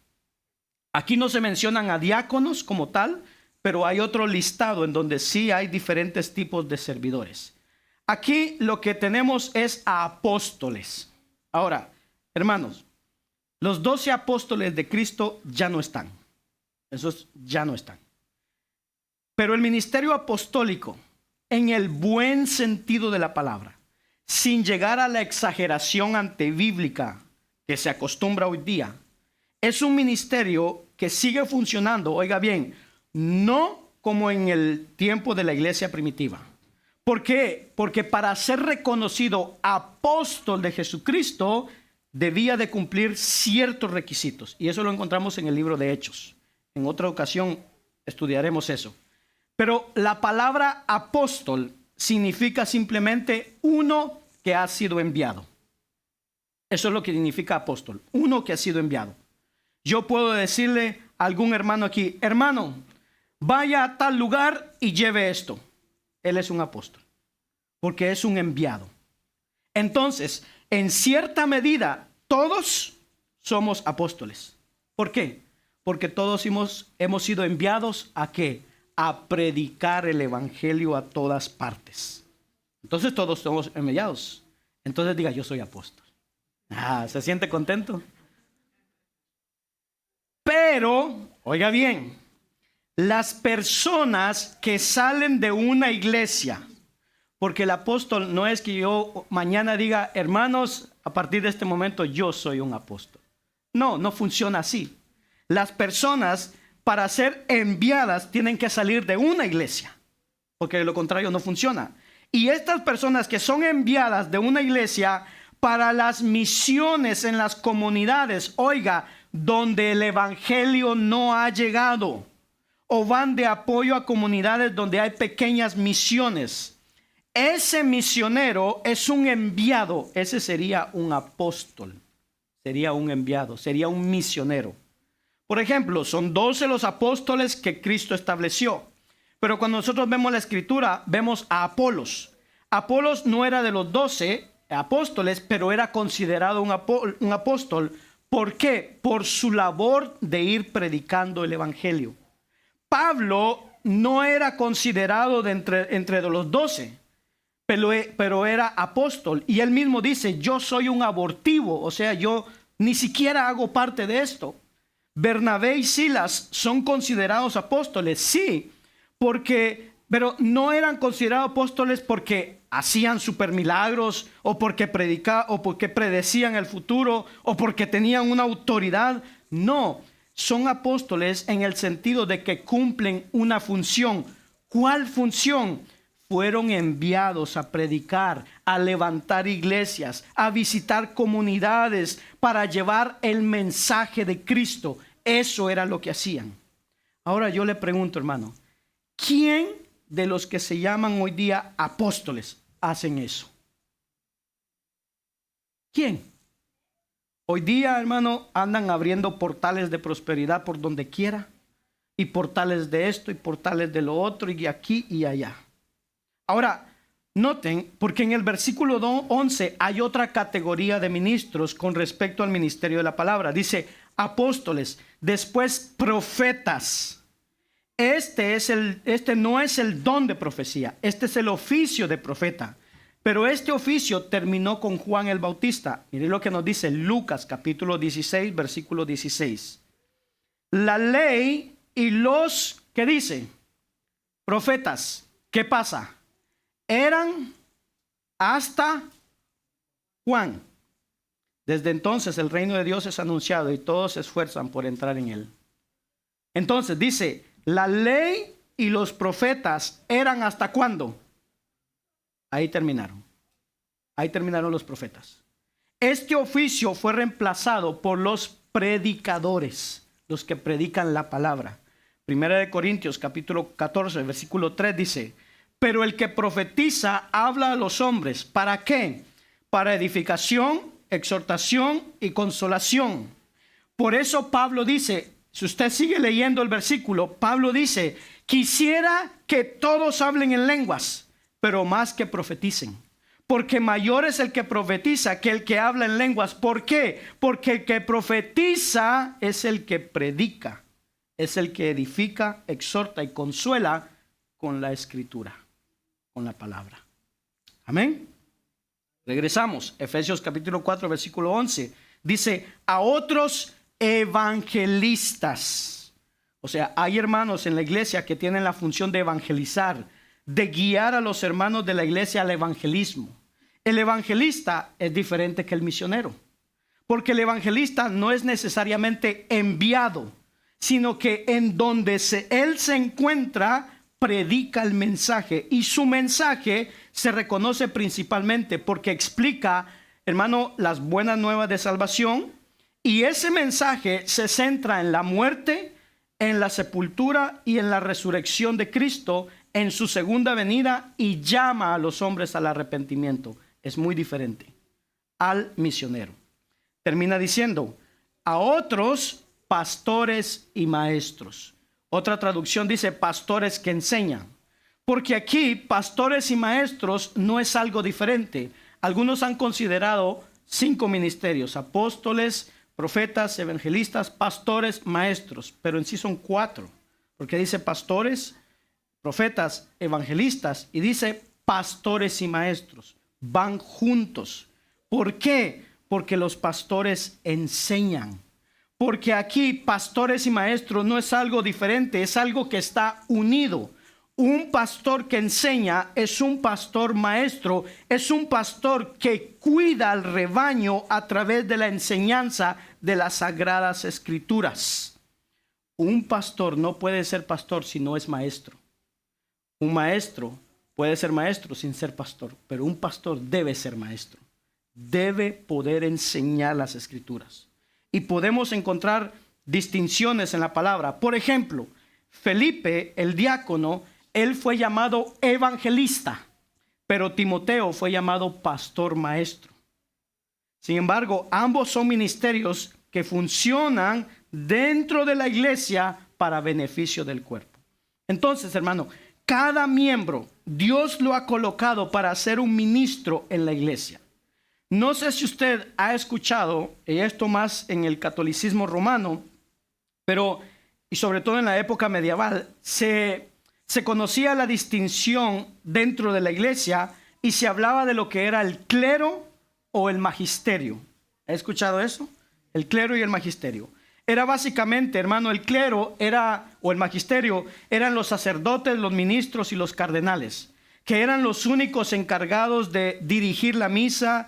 Aquí no se mencionan a diáconos como tal, pero hay otro listado en donde sí hay diferentes tipos de servidores. Aquí lo que tenemos es a apóstoles. Ahora, hermanos, los 12 apóstoles de Cristo ya no están. Esos ya no están. Pero el ministerio apostólico, en el buen sentido de la palabra, sin llegar a la exageración antibíblica que se acostumbra hoy día, es un ministerio que sigue funcionando, oiga bien, no como en el tiempo de la iglesia primitiva. ¿Por qué? Porque para ser reconocido apóstol de Jesucristo, debía de cumplir ciertos requisitos. Y eso lo encontramos en el libro de Hechos. En otra ocasión estudiaremos eso. Pero la palabra apóstol significa simplemente uno que ha sido enviado. Eso es lo que significa apóstol, uno que ha sido enviado. Yo puedo decirle a algún hermano aquí, hermano, vaya a tal lugar y lleve esto. Él es un apóstol, porque es un enviado. Entonces, en cierta medida, todos somos apóstoles. ¿Por qué? Porque todos hemos sido enviados ¿a qué? A predicar el evangelio a todas partes. Entonces todos somos enviados. Entonces diga, yo soy apóstol. ¿Se siente contento? Pero, oiga bien, las personas que salen de una iglesia, porque el apóstol no es que yo mañana diga, hermanos, a partir de este momento yo soy un apóstol. No, no funciona así. Las personas para ser enviadas tienen que salir de una iglesia, porque de lo contrario no funciona. Y estas personas que son enviadas de una iglesia para las misiones en las comunidades, oiga, donde el evangelio no ha llegado, o van de apoyo a comunidades donde hay pequeñas misiones, ese misionero es un enviado. Ese sería un apóstol, sería un enviado, sería un misionero. Por ejemplo, son 12 los apóstoles que Cristo estableció. Pero cuando nosotros vemos la escritura, vemos a Apolos. Apolos no era de los 12 apóstoles, pero era considerado un apóstol. ¿Por qué? Por su labor de ir predicando el evangelio. Pablo no era considerado entre los 12, pero era apóstol. Y él mismo dice, yo soy un abortivo, o sea, yo ni siquiera hago parte de esto. Bernabé y Silas son considerados apóstoles, sí, pero no eran considerados apóstoles porque hacían supermilagros o porque predicaban o porque predecían el futuro o porque tenían una autoridad. No, son apóstoles en el sentido de que cumplen una función. ¿Cuál función? Fueron enviados a predicar, a levantar iglesias, a visitar comunidades para llevar el mensaje de Cristo. Eso era lo que hacían. Ahora yo le pregunto, hermano, ¿quién de los que se llaman hoy día apóstoles hacen eso? ¿Quién? Hoy día, hermano, andan abriendo portales de prosperidad por donde quiera, y portales de esto y portales de lo otro, y aquí y allá. Ahora, noten, porque en el versículo 11 hay otra categoría de ministros con respecto al ministerio de la palabra. Dice apóstoles, después profetas. Este no es el don de profecía, este es el oficio de profeta. Pero este oficio terminó con Juan el Bautista. Miren lo que nos dice Lucas capítulo 16, versículo 16. La ley y los, ¿qué dice? Profetas. ¿Qué pasa? Eran hasta Juan. Desde entonces el reino de Dios es anunciado y todos se esfuerzan por entrar en él. Entonces dice, la ley y los profetas eran hasta ¿cuándo? Ahí terminaron. Ahí terminaron los profetas. Este oficio fue reemplazado por los predicadores, los que predican la palabra. Primera de Corintios capítulo 14, versículo 3 dice, pero el que profetiza habla a los hombres. ¿Para qué? Para edificación, exhortación y consolación. Por eso Pablo dice, si usted sigue leyendo el versículo, Pablo dice, quisiera que todos hablen en lenguas, pero más que profeticen. porque mayor es el que profetiza que el que habla en lenguas. ¿Por qué? Porque el que profetiza es el que predica, es el que edifica, exhorta y consuela con la escritura, con la palabra. Amén. Regresamos, Efesios capítulo 4, versículo 11. Dice, a otros evangelistas. O sea, hay hermanos en la iglesia que tienen la función de evangelizar, de guiar a los hermanos de la iglesia al evangelismo. El evangelista es diferente que el misionero, porque el evangelista no es necesariamente enviado, sino que en donde él se encuentra, predica el mensaje, y su mensaje se reconoce principalmente porque explica, hermano, las buenas nuevas de salvación, y ese mensaje se centra en la muerte, en la sepultura y en la resurrección de Cristo, en su segunda venida, y llama a los hombres al arrepentimiento. Es muy diferente al misionero. Termina diciendo, a otros pastores y maestros. Otra traducción dice pastores que enseñan. Porque aquí pastores y maestros no es algo diferente. Algunos han considerado 5 ministerios: apóstoles, profetas, evangelistas, pastores, maestros. Pero en sí son 4. Porque dice pastores, profetas, evangelistas, y dice pastores y maestros. Van juntos. ¿Por qué? Porque los pastores enseñan. Porque aquí pastores y maestros no es algo diferente, es algo que está unido. Un pastor que enseña es un pastor maestro, es un pastor que cuida al rebaño a través de la enseñanza de las sagradas escrituras. Un pastor no puede ser pastor si no es maestro. Un maestro puede ser maestro sin ser pastor, pero un pastor debe ser maestro. Debe poder enseñar las escrituras. Y podemos encontrar distinciones en la palabra. Por ejemplo, Felipe, el diácono, él fue llamado evangelista, pero Timoteo fue llamado pastor maestro. Sin embargo, ambos son ministerios que funcionan dentro de la iglesia para beneficio del cuerpo. Entonces, hermano, cada miembro Dios lo ha colocado para ser un ministro en la iglesia. No sé si usted ha escuchado, y esto más en el catolicismo romano, pero y sobre todo en la época medieval, se conocía la distinción dentro de la iglesia y se hablaba de lo que era el clero o el magisterio. ¿Ha escuchado eso? El clero y el magisterio. Era básicamente, hermano, el clero o el magisterio eran los sacerdotes, los ministros y los cardenales, que eran los únicos encargados de dirigir la misa,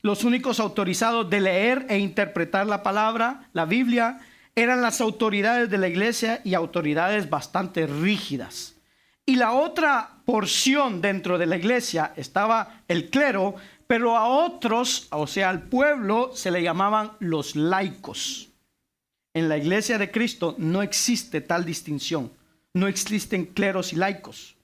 los únicos autorizados de leer e interpretar la palabra, la Biblia. Eran las autoridades de la iglesia y autoridades bastante rígidas. Y la otra porción dentro de la iglesia estaba el clero, pero a otros, o sea, al pueblo, se le llamaban los laicos. En la iglesia de Cristo no existe tal distinción. No existen cleros y laicos.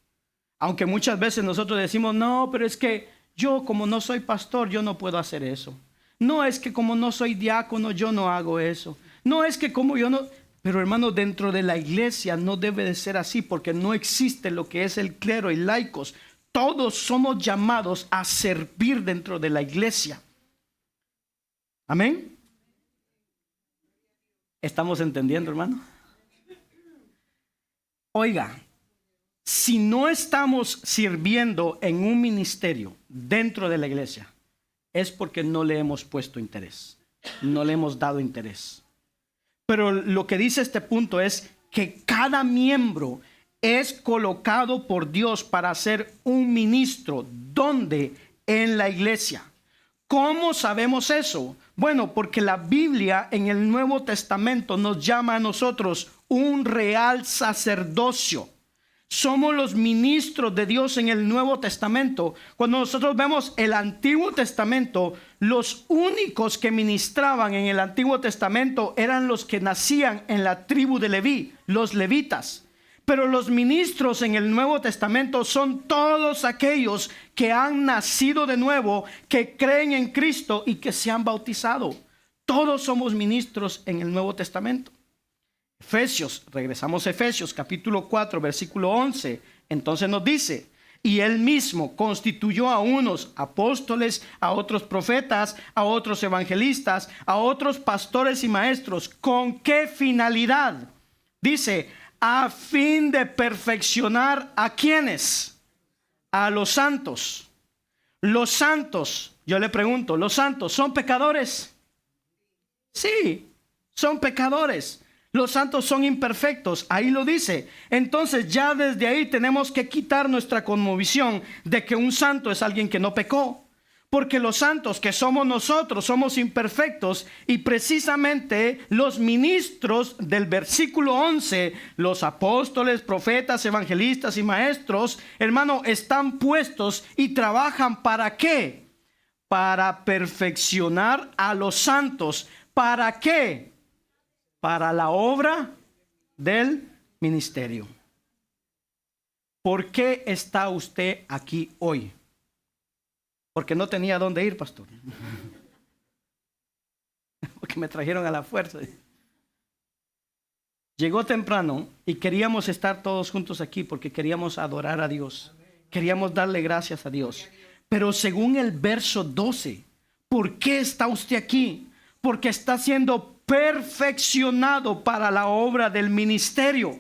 Aunque muchas veces nosotros decimos, no, pero es que yo como no soy pastor, yo no puedo hacer eso. No, es que como no soy diácono, yo no hago eso. No, es que como yo no... Pero hermano, dentro de la iglesia no debe de ser así, porque no existe lo que es el clero y laicos. Todos somos llamados a servir dentro de la iglesia. Amén. ¿Estamos entendiendo, hermano? Oiga, si no estamos sirviendo en un ministerio dentro de la iglesia, es porque no le hemos puesto interés, no le hemos dado interés. Pero lo que dice este punto es que cada miembro es colocado por Dios para ser un ministro. ¿Dónde? En la iglesia. ¿Cómo sabemos eso? Bueno, porque la Biblia en el Nuevo Testamento nos llama a nosotros un real sacerdocio. Somos los ministros de Dios en el Nuevo Testamento. Cuando nosotros vemos el Antiguo Testamento, los únicos que ministraban en el Antiguo Testamento eran los que nacían en la tribu de Leví, los levitas. Pero los ministros en el Nuevo Testamento son todos aquellos que han nacido de nuevo, que creen en Cristo y que se han bautizado. Todos somos ministros en el Nuevo Testamento. Regresamos a Efesios capítulo 4, versículo 11. Entonces nos dice, y él mismo constituyó a unos apóstoles, a otros profetas, a otros evangelistas, a otros pastores y maestros. ¿Con qué finalidad? Dice, a fin de perfeccionar ¿a quiénes? A los santos. Los santos, yo le pregunto, ¿los santos son pecadores? Sí, son pecadores. Los santos son imperfectos, ahí lo dice. Entonces ya desde ahí tenemos que quitar nuestra cosmovisión de que un santo es alguien que no pecó. Porque los santos que somos nosotros somos imperfectos, y precisamente los ministros del versículo 11, los apóstoles, profetas, evangelistas y maestros, hermano, están puestos y trabajan ¿para qué? Para perfeccionar a los santos. ¿Para qué? Para la obra del ministerio. ¿Por qué está usted aquí hoy? Porque no tenía dónde ir, pastor. Porque me trajeron a la fuerza. Llegó temprano y queríamos estar todos juntos aquí porque queríamos adorar a Dios. Queríamos darle gracias a Dios. Pero según el verso 12, ¿por qué está usted aquí? Porque está siendo perfeccionado para la obra del ministerio.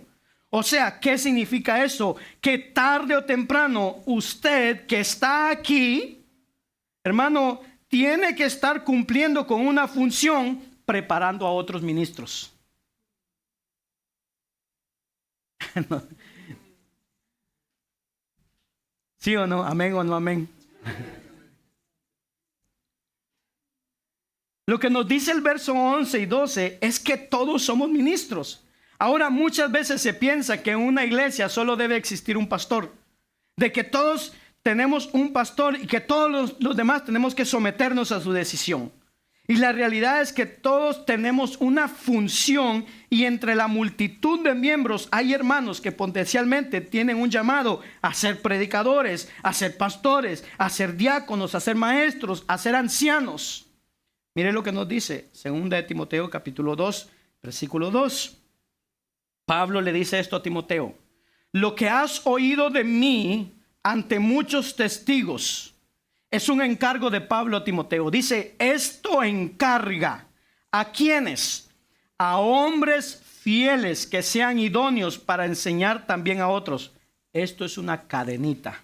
O sea, ¿qué significa eso? Que tarde o temprano usted que está aquí, hermano, tiene que estar cumpliendo con una función, preparando a otros ministros. No. ¿Sí o no? ¿Amén o no amén? Lo que nos dice el verso 11 y 12 es que todos somos ministros. Ahora, muchas veces se piensa que en una iglesia solo debe existir un pastor, de que todos tenemos un pastor y que todos los demás tenemos que someternos a su decisión. Y la realidad es que todos tenemos una función, y entre la multitud de miembros hay hermanos que potencialmente tienen un llamado a ser predicadores, a ser pastores, a ser diáconos, a ser maestros, a ser ancianos. Mire lo que nos dice 2 Timoteo capítulo 2, versículo 2. Pablo le dice esto a Timoteo: lo que has oído de mí ante muchos testigos. Es un encargo de Pablo a Timoteo. Dice, esto encarga ¿a quiénes? A hombres fieles que sean idóneos para enseñar también a otros. Esto es una cadenita.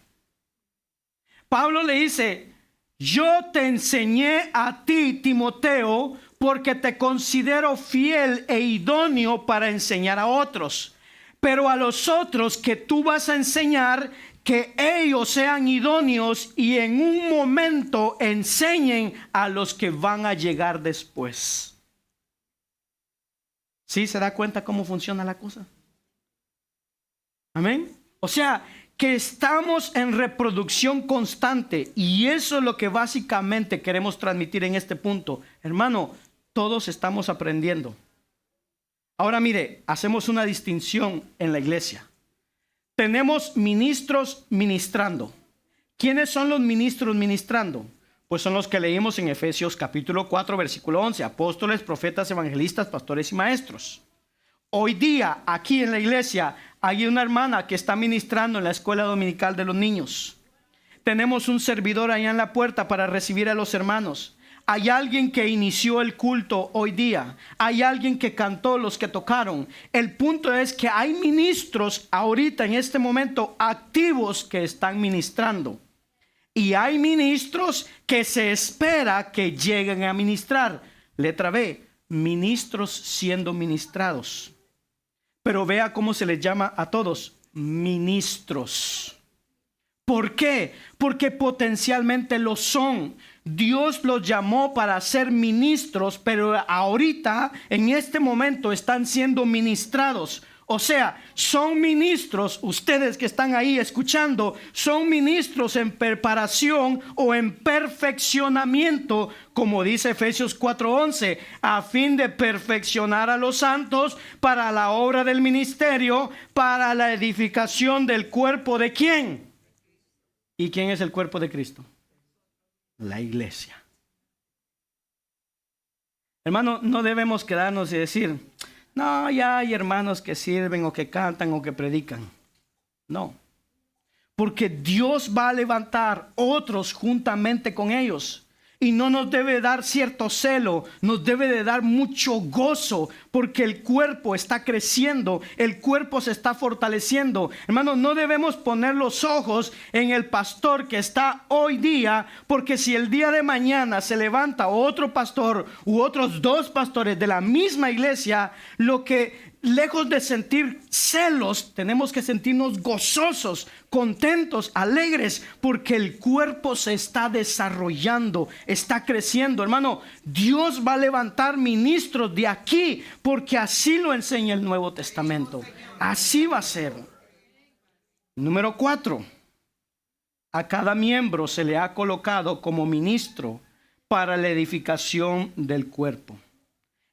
Pablo le dice, yo te enseñé a ti, Timoteo, porque te considero fiel e idóneo para enseñar a otros. Pero a los otros que tú vas a enseñar, que ellos sean idóneos y en un momento enseñen a los que van a llegar después. ¿Sí se da cuenta cómo funciona la cosa? Amén. O sea, que estamos en reproducción constante, y eso es lo que básicamente queremos transmitir en este punto. Hermano, todos estamos aprendiendo. Ahora mire, hacemos una distinción en la iglesia. Tenemos ministros ministrando. ¿Quiénes son los ministros ministrando? Pues son los que leímos en Efesios capítulo 4, versículo 11. Apóstoles, profetas, evangelistas, pastores y maestros. Hoy día, aquí en la iglesia, hay una hermana que está ministrando en la escuela dominical de los niños. Tenemos un servidor allá en la puerta para recibir a los hermanos. Hay alguien que inició el culto hoy día. Hay alguien que cantó, los que tocaron. El punto es que hay ministros ahorita en este momento activos que están ministrando. Y hay ministros que se espera que lleguen a ministrar. Letra B, ministros siendo ministrados. Pero vea cómo se les llama a todos, ministros. ¿Por qué? Porque potencialmente lo son. Dios los llamó para ser ministros, pero ahorita, en este momento, están siendo ministrados. O sea, son ministros, ustedes que están ahí escuchando, son ministros en preparación o en perfeccionamiento, como dice Efesios 4:11, a fin de perfeccionar a los santos para la obra del ministerio, para la edificación del cuerpo ¿de quién? ¿Y quién es el cuerpo de Cristo? La iglesia. Hermano, no debemos quedarnos y decir, no, ya hay hermanos que sirven o que cantan o que predican. No. porque Dios va a levantar otros juntamente con ellos. Y no nos debe dar cierto celo, nos debe de dar mucho gozo, porque el cuerpo está creciendo, el cuerpo se está fortaleciendo. Hermanos, no debemos poner los ojos en el pastor que está hoy día, porque si el día de mañana se levanta otro pastor u otros dos pastores de la misma iglesia, lo que lejos de sentir celos, tenemos que sentirnos gozosos, contentos, alegres, porque el cuerpo se está desarrollando, está creciendo. Hermano, Dios va a levantar ministros de aquí, porque así lo enseña el Nuevo Testamento. Así va a ser. Número 4. A cada miembro se le ha colocado como ministro para la edificación del cuerpo.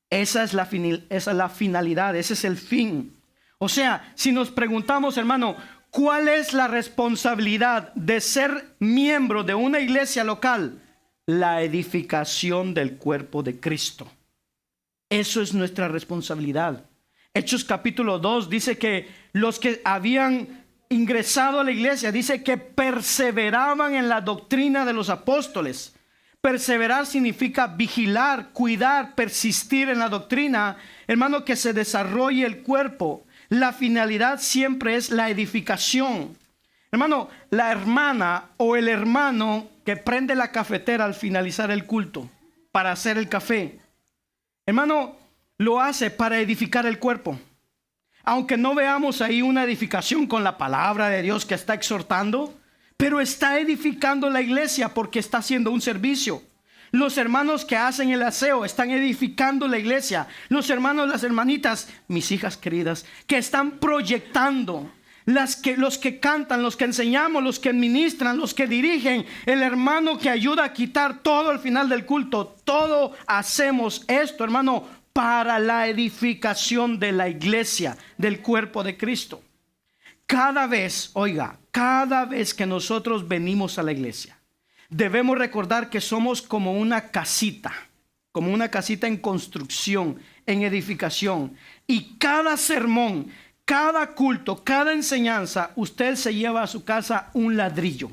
Esa es la finalidad, ese es el fin. O sea, si nos preguntamos, hermano, ¿cuál es la responsabilidad de ser miembro de una iglesia local? La edificación del cuerpo de Cristo. Eso es nuestra responsabilidad. Hechos capítulo 2 dice que los que habían ingresado a la iglesia, dice que perseveraban en la doctrina de los apóstoles. Perseverar significa vigilar, cuidar, persistir en la doctrina. Hermano, que se desarrolle el cuerpo. La finalidad siempre es la edificación. Hermano, la hermana o el hermano que prende la cafetera al finalizar el culto para hacer el café, hermano, lo hace para edificar el cuerpo. Aunque no veamos ahí una edificación con la palabra de Dios que está exhortando, pero está edificando la iglesia porque está haciendo un servicio. Los hermanos que hacen el aseo están edificando la iglesia. Los hermanos, las hermanitas, mis hijas queridas, que están proyectando. Los que cantan, los que enseñamos, los que ministran, los que dirigen. El hermano que ayuda a quitar todo al final del culto. Todo hacemos esto, hermano, para la edificación de la iglesia, del cuerpo de Cristo. Cada vez que nosotros venimos a la iglesia, debemos recordar que somos como una casita en construcción, en edificación. Y cada sermón, cada culto, cada enseñanza, usted se lleva a su casa un ladrillo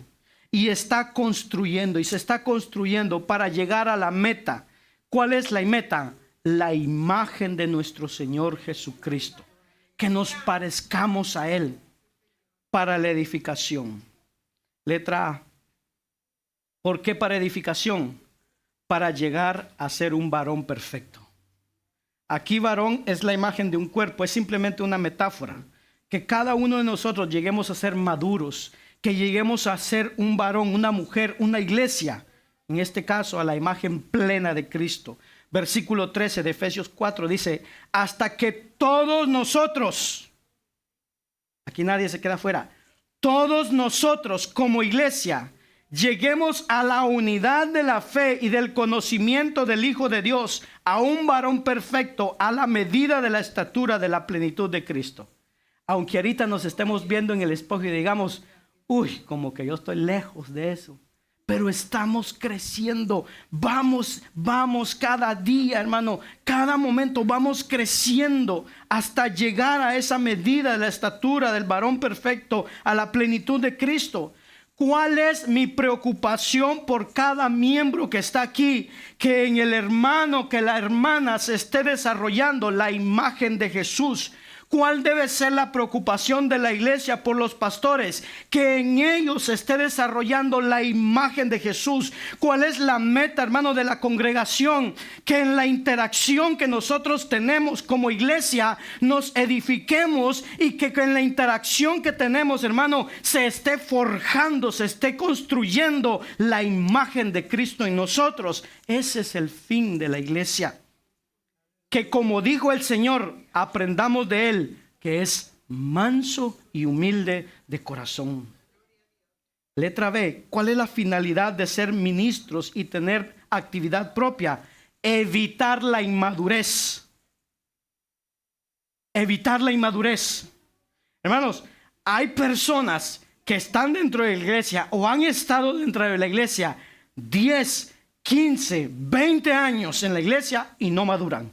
y está construyendo y se está construyendo para llegar a la meta. ¿Cuál es la meta? La imagen de nuestro Señor Jesucristo. Que nos parezcamos a Él. Para la edificación. Letra A. ¿Por qué para edificación? Para llegar a ser un varón perfecto. Aquí varón es la imagen de un cuerpo, es simplemente una metáfora. Que cada uno de nosotros lleguemos a ser maduros, que lleguemos a ser un varón, una mujer, una iglesia. En este caso a la imagen plena de Cristo. Versículo 13 de Efesios 4 dice, hasta que todos nosotros... Aquí nadie se queda fuera. Todos nosotros como iglesia lleguemos a la unidad de la fe y del conocimiento del Hijo de Dios, a un varón perfecto, a la medida de la estatura de la plenitud de Cristo. Aunque ahorita nos estemos viendo en el espejo y digamos, uy, como que yo estoy lejos de eso. Pero estamos creciendo, vamos cada día, hermano, cada momento vamos creciendo hasta llegar a esa medida de la estatura del varón perfecto, a la plenitud de Cristo. ¿Cuál es mi preocupación por cada miembro que está aquí? Que en el hermano, que la hermana se esté desarrollando la imagen de Jesús. ¿Cuál debe ser la preocupación de la iglesia por los pastores? Que en ellos se esté desarrollando la imagen de Jesús. ¿Cuál es la meta, hermano, de la congregación? Que en la interacción que nosotros tenemos como iglesia nos edifiquemos y que en la interacción que tenemos, hermano, se esté forjando, se esté construyendo la imagen de Cristo en nosotros. Ese es el fin de la iglesia. Que como dijo el Señor, aprendamos de Él, que es manso y humilde de corazón. Letra B, ¿cuál es la finalidad de ser ministros y tener actividad propia? Evitar la inmadurez. Evitar la inmadurez. Hermanos, hay personas que están dentro de la iglesia o han estado dentro de la iglesia 10, 15, 20 años en la iglesia y no maduran.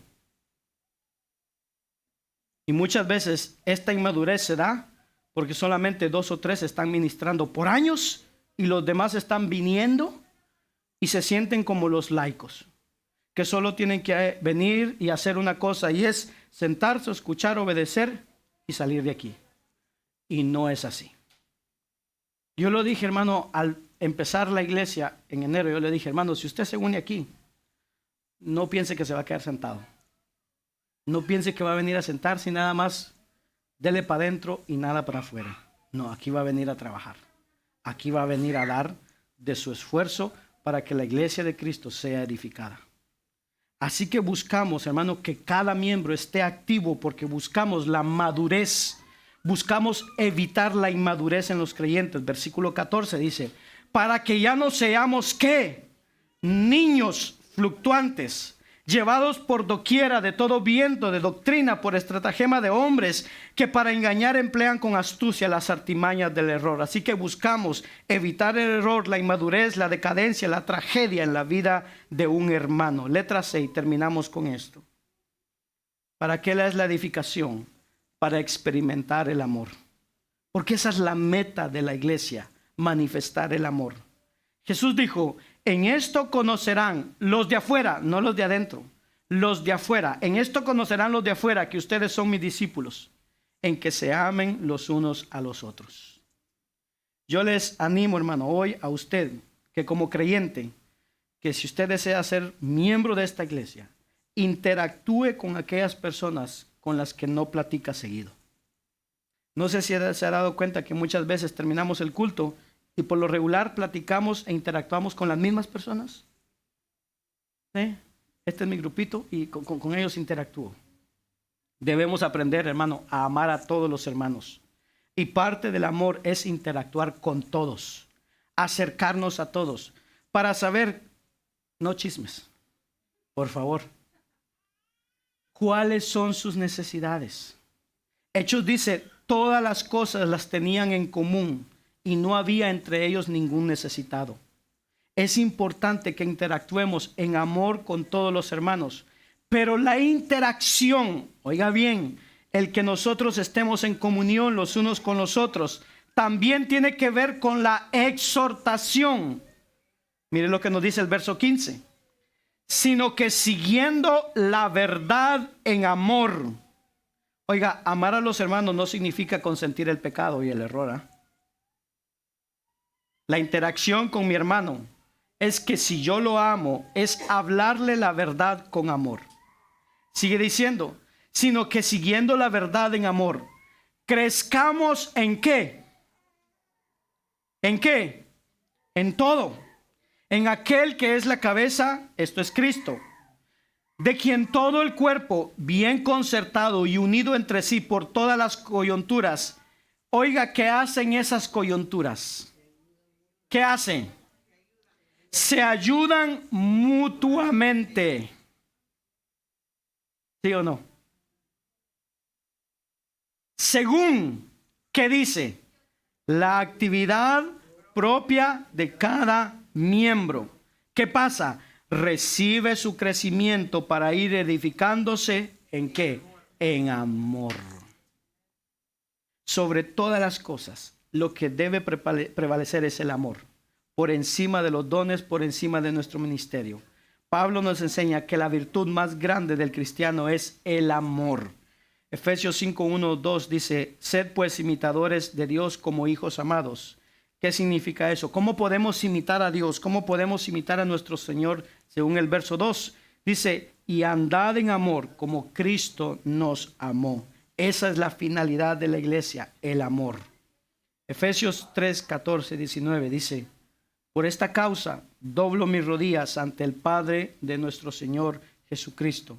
Y muchas veces esta inmadurez se da porque solamente 2 o 3 están ministrando por años y los demás están viniendo y se sienten como los laicos, que solo tienen que venir y hacer una cosa, y es sentarse, escuchar, obedecer y salir de aquí. Y no es así. Yo lo dije, hermano, al empezar la iglesia en enero, yo le dije, hermano, si usted se une aquí, no piense que se va a quedar sentado. No piense que va a venir a sentarse y nada más dele para adentro y nada para afuera. No, aquí va a venir a trabajar. Aquí va a venir a dar de su esfuerzo para que la iglesia de Cristo sea edificada. Así que buscamos, hermano, que cada miembro esté activo, porque buscamos la madurez. Buscamos evitar la inmadurez en los creyentes. Versículo 14 dice, para que ya no seamos, ¿qué? Niños fluctuantes, llevados por doquiera de todo viento de doctrina, por estratagema de hombres que para engañar emplean con astucia las artimañas del error. Así que buscamos evitar el error, la inmadurez, la decadencia, la tragedia en la vida de un hermano. Letra 6, terminamos con esto. ¿Para qué es la edificación? Para experimentar el amor. Porque esa es la meta de la iglesia, manifestar el amor. Jesús dijo, en esto conocerán los de afuera, no los de adentro, los de afuera. En esto conocerán los de afuera que ustedes son mis discípulos, en que se amen los unos a los otros. Yo les animo, hermano, hoy a usted, que como creyente, que si usted desea ser miembro de esta iglesia, interactúe con aquellas personas con las que no platica seguido. No sé si se ha dado cuenta que muchas veces terminamos el culto y por lo regular platicamos e interactuamos con las mismas personas. ¿Sí? Este es mi grupito y con ellos interactúo. Debemos aprender, hermano, a amar a todos los hermanos. Y parte del amor es interactuar con todos, acercarnos a todos, para saber, no chismes, por favor, cuáles son sus necesidades. Hechos dice, todas las cosas las tenían en común y no había entre ellos ningún necesitado. Es importante que interactuemos en amor con todos los hermanos, pero la interacción, oiga bien, el que nosotros estemos en comunión los unos con los otros, también tiene que ver con la exhortación. Mire lo que nos dice el verso 15. Sino que siguiendo la verdad en amor. Oiga, amar a los hermanos no significa consentir el pecado y el error, ¿eh? La interacción con mi hermano es que si yo lo amo, es hablarle la verdad con amor. Sigue diciendo, sino que siguiendo la verdad en amor, crezcamos ¿en qué? ¿En qué? En todo. En aquel que es la cabeza, esto es Cristo, de quien todo el cuerpo, bien concertado y unido entre sí por todas las coyunturas. Oiga, ¿qué hacen esas coyunturas? ¿Qué hacen? Se ayudan mutuamente. ¿Sí o no? Según, ¿qué dice? La actividad propia de cada miembro. ¿Qué pasa? Recibe su crecimiento para ir edificándose ¿en qué? En amor. Sobre todas las cosas, lo que debe prevalecer es el amor. Por encima de los dones, por encima de nuestro ministerio. Pablo nos enseña que la virtud más grande del cristiano es el amor. Efesios 5, 1, 2 dice, sed pues imitadores de Dios como hijos amados. ¿Qué significa eso? ¿Cómo podemos imitar a Dios? ¿Cómo podemos imitar a nuestro Señor? Según el verso 2, dice, y andad en amor como Cristo nos amó. Esa es la finalidad de la iglesia, el amor. Efesios 3, 14, 19 dice, por esta causa doblo mis rodillas ante el Padre de nuestro Señor Jesucristo,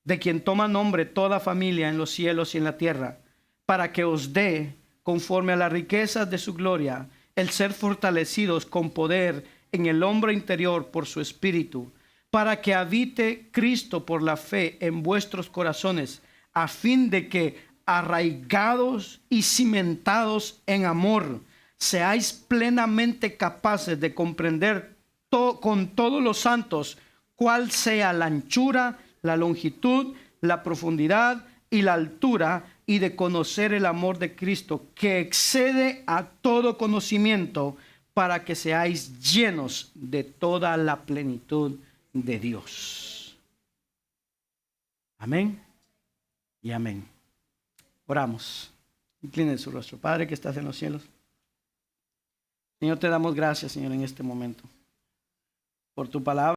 de quien toma nombre toda familia en los cielos y en la tierra, para que os dé, conforme a las riquezas de su gloria, el ser fortalecidos con poder en el hombre interior por su espíritu, para que habite Cristo por la fe en vuestros corazones, a fin de que, arraigados y cimentados en amor, seáis plenamente capaces de comprender con todos los santos cuál sea la anchura, la longitud, la profundidad y la altura, y de conocer el amor de Cristo, que excede a todo conocimiento, para que seáis llenos de toda la plenitud de Dios. Amén y amén. Oramos. Incline su rostro. Padre que estás en los cielos. Señor, te damos gracias, Señor, en este momento, por tu palabra.